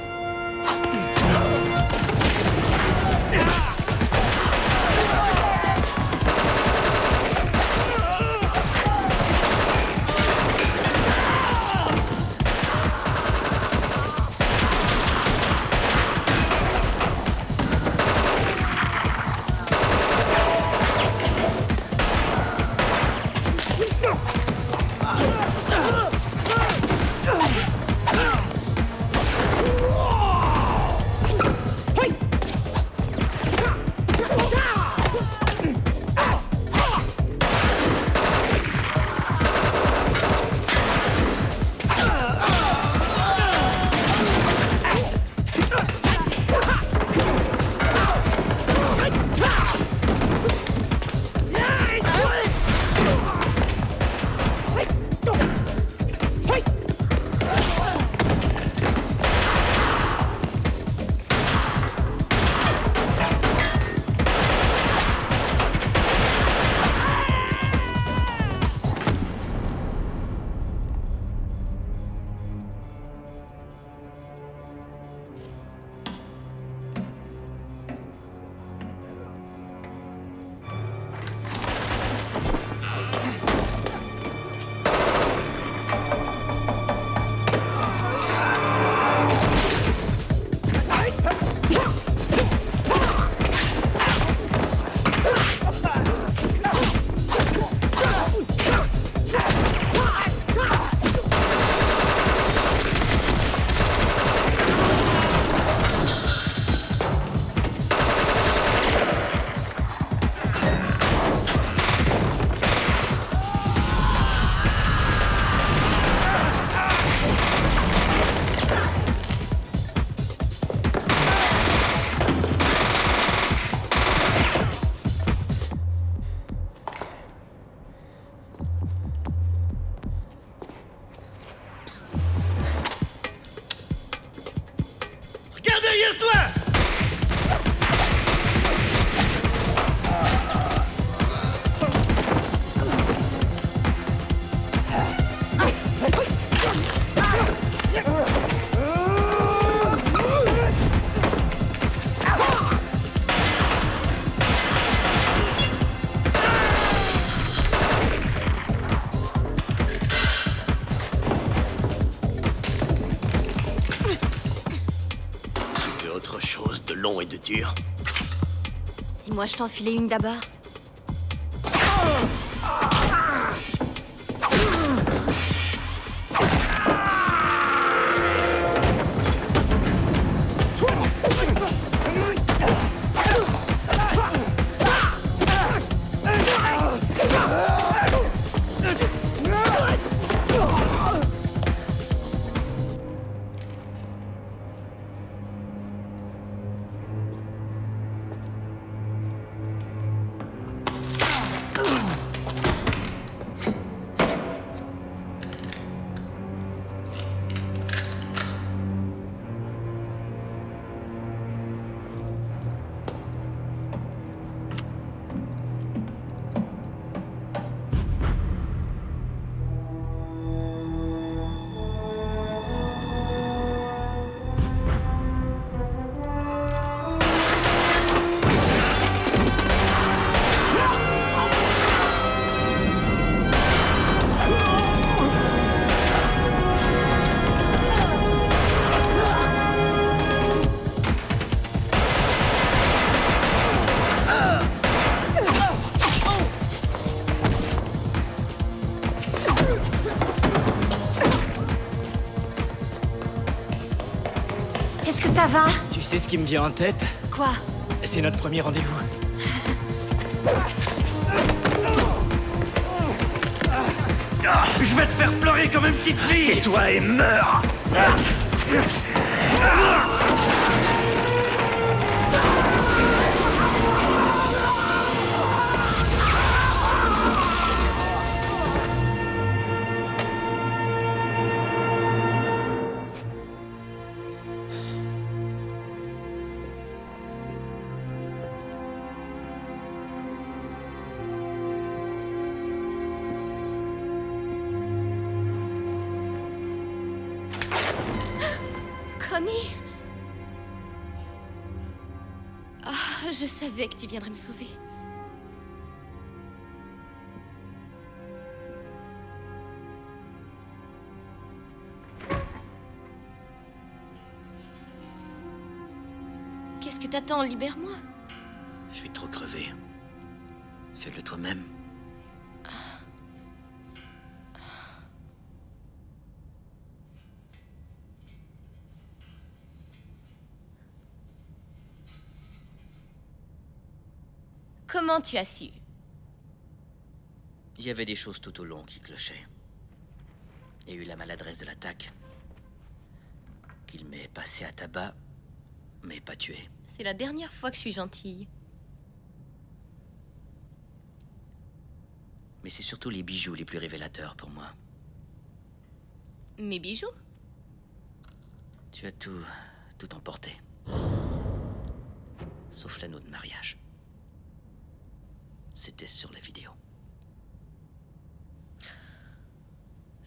chose de long et de dur. Si moi je t'enfilais une d'abord. Est-ce que ça va? Tu sais ce qui me vient en tête? Quoi? C'est notre premier rendez-vous. Je vais te faire pleurer comme une petite fille! Tais-toi et meurs! Connie? Ah, je savais que tu viendrais me sauver. Qu'est-ce que t'attends? Libère-moi. Je suis trop crevé. Fais-le toi-même. Comment tu as su? Il y avait des choses tout au long qui clochaient. Il y a eu la maladresse de l'attaque. Qu'il m'ait passé à tabac, mais pas tué. C'est la dernière fois que je suis gentille. Mais c'est surtout les bijoux les plus révélateurs pour moi. Mes bijoux? Tu as tout emporté. Sauf l'anneau de mariage. C'était sur la vidéo.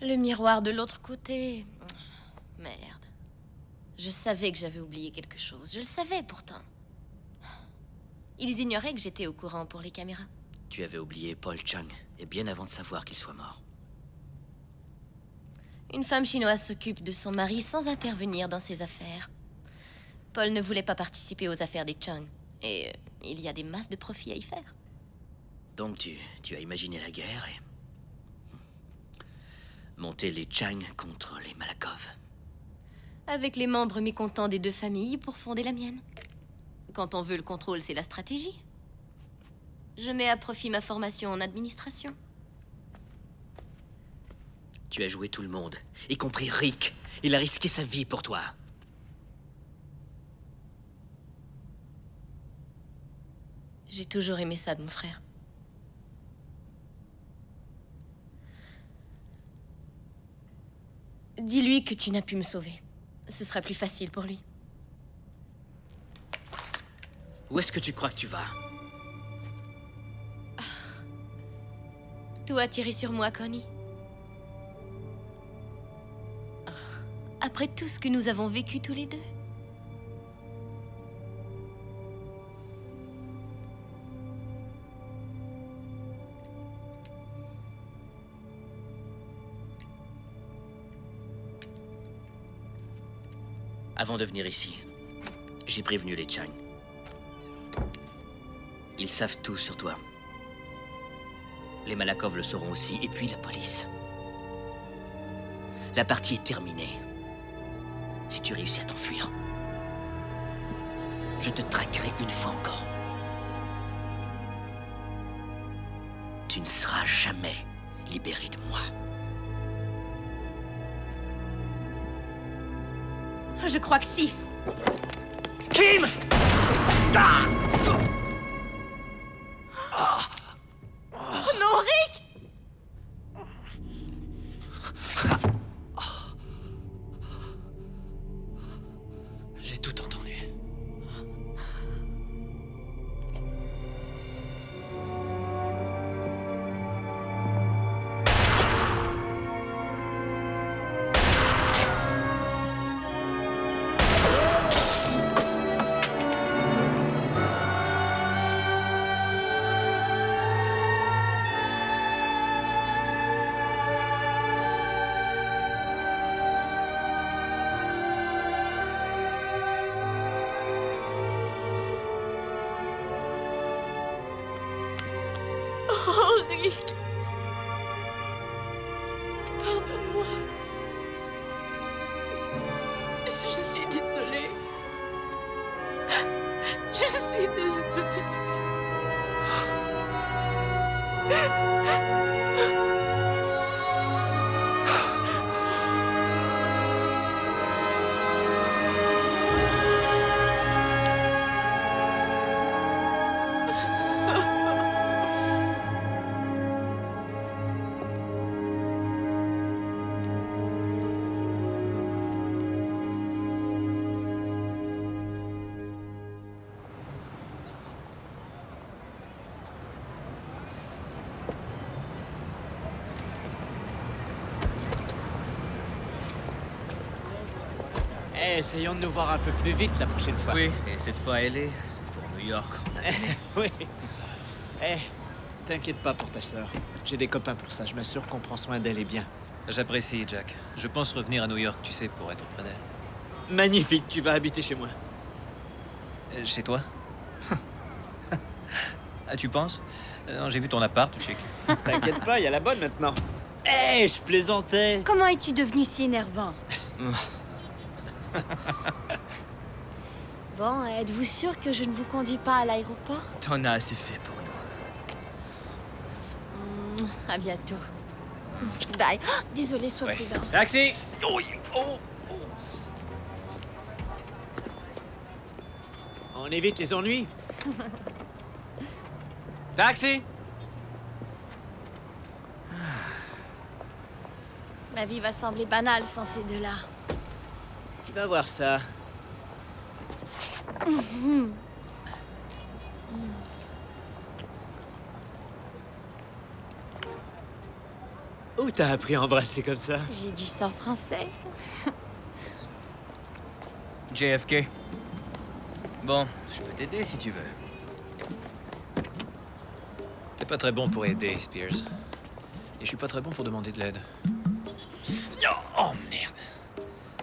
Le miroir de l'autre côté. Merde. Je savais que j'avais oublié quelque chose. Je le savais pourtant. Ils ignoraient que j'étais au courant pour les caméras. Tu avais oublié Paul Chang, et bien avant de savoir qu'il soit mort. Une femme chinoise s'occupe de son mari sans intervenir dans ses affaires. Paul ne voulait pas participer aux affaires des Chang. Et il y a des masses de profits à y faire. Donc tu as imaginé la guerre et... monter les Chang contre les Malakov. Avec les membres mécontents des deux familles pour fonder la mienne. Quand on veut le contrôle, c'est la stratégie. Je mets à profit ma formation en administration. Tu as joué tout le monde, y compris Rick. Il a risqué sa vie pour toi. J'ai toujours aimé ça de mon frère. Dis-lui que tu n'as pu me sauver. Ce sera plus facile pour lui. Où est-ce que tu crois que tu vas? Tout a tiré sur moi, Connie. Après tout ce que nous avons vécu tous les deux. Avant de venir ici, J'ai prévenu les Chang. Ils savent tout sur toi. Les Malakoff le sauront aussi, et puis la police. La partie est terminée. Si tu réussis à t'enfuir, je te traquerai une fois encore. Tu ne seras jamais libéré de moi. Je crois que si. Kim! Oh non, Rick! J'ai tout entendu. Oh, Rick. Pardonne-moi. Je suis désolée. Je suis désolée. Essayons de nous voir un peu plus vite la prochaine fois. Oui, et cette fois, elle est pour New York. Oui. T'inquiète pas pour ta sœur. J'ai des copains pour ça. Je m'assure qu'on prend soin d'elle et bien. J'apprécie, Jack. Je pense revenir à New York, tu sais, pour être près d'elle. Magnifique, tu vas habiter chez moi. Chez toi? Ah, tu penses? Non, j'ai vu ton appart, chic. T'inquiète pas, il y a la bonne maintenant. Je plaisantais. Comment es-tu devenu si énervant? Bon, êtes-vous sûr que je ne vous conduis pas à l'aéroport? T'en as assez fait pour nous. À bientôt. Bye. Oh, désolé, sois prudent. Taxi! On évite les ennuis. Taxi! Ma vie va sembler banale sans ces deux-là. Tu vas voir ça. Où t'as appris à embrasser comme ça? J'ai du sang français. JFK. Bon, je peux t'aider si tu veux. T'es pas très bon pour aider, Spears. Et je suis pas très bon pour demander de l'aide. Oh, merde.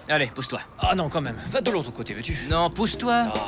Allez, pousse-toi. Ah non, quand même. Va de l'autre côté, veux-tu? Non, pousse-toi. Oh,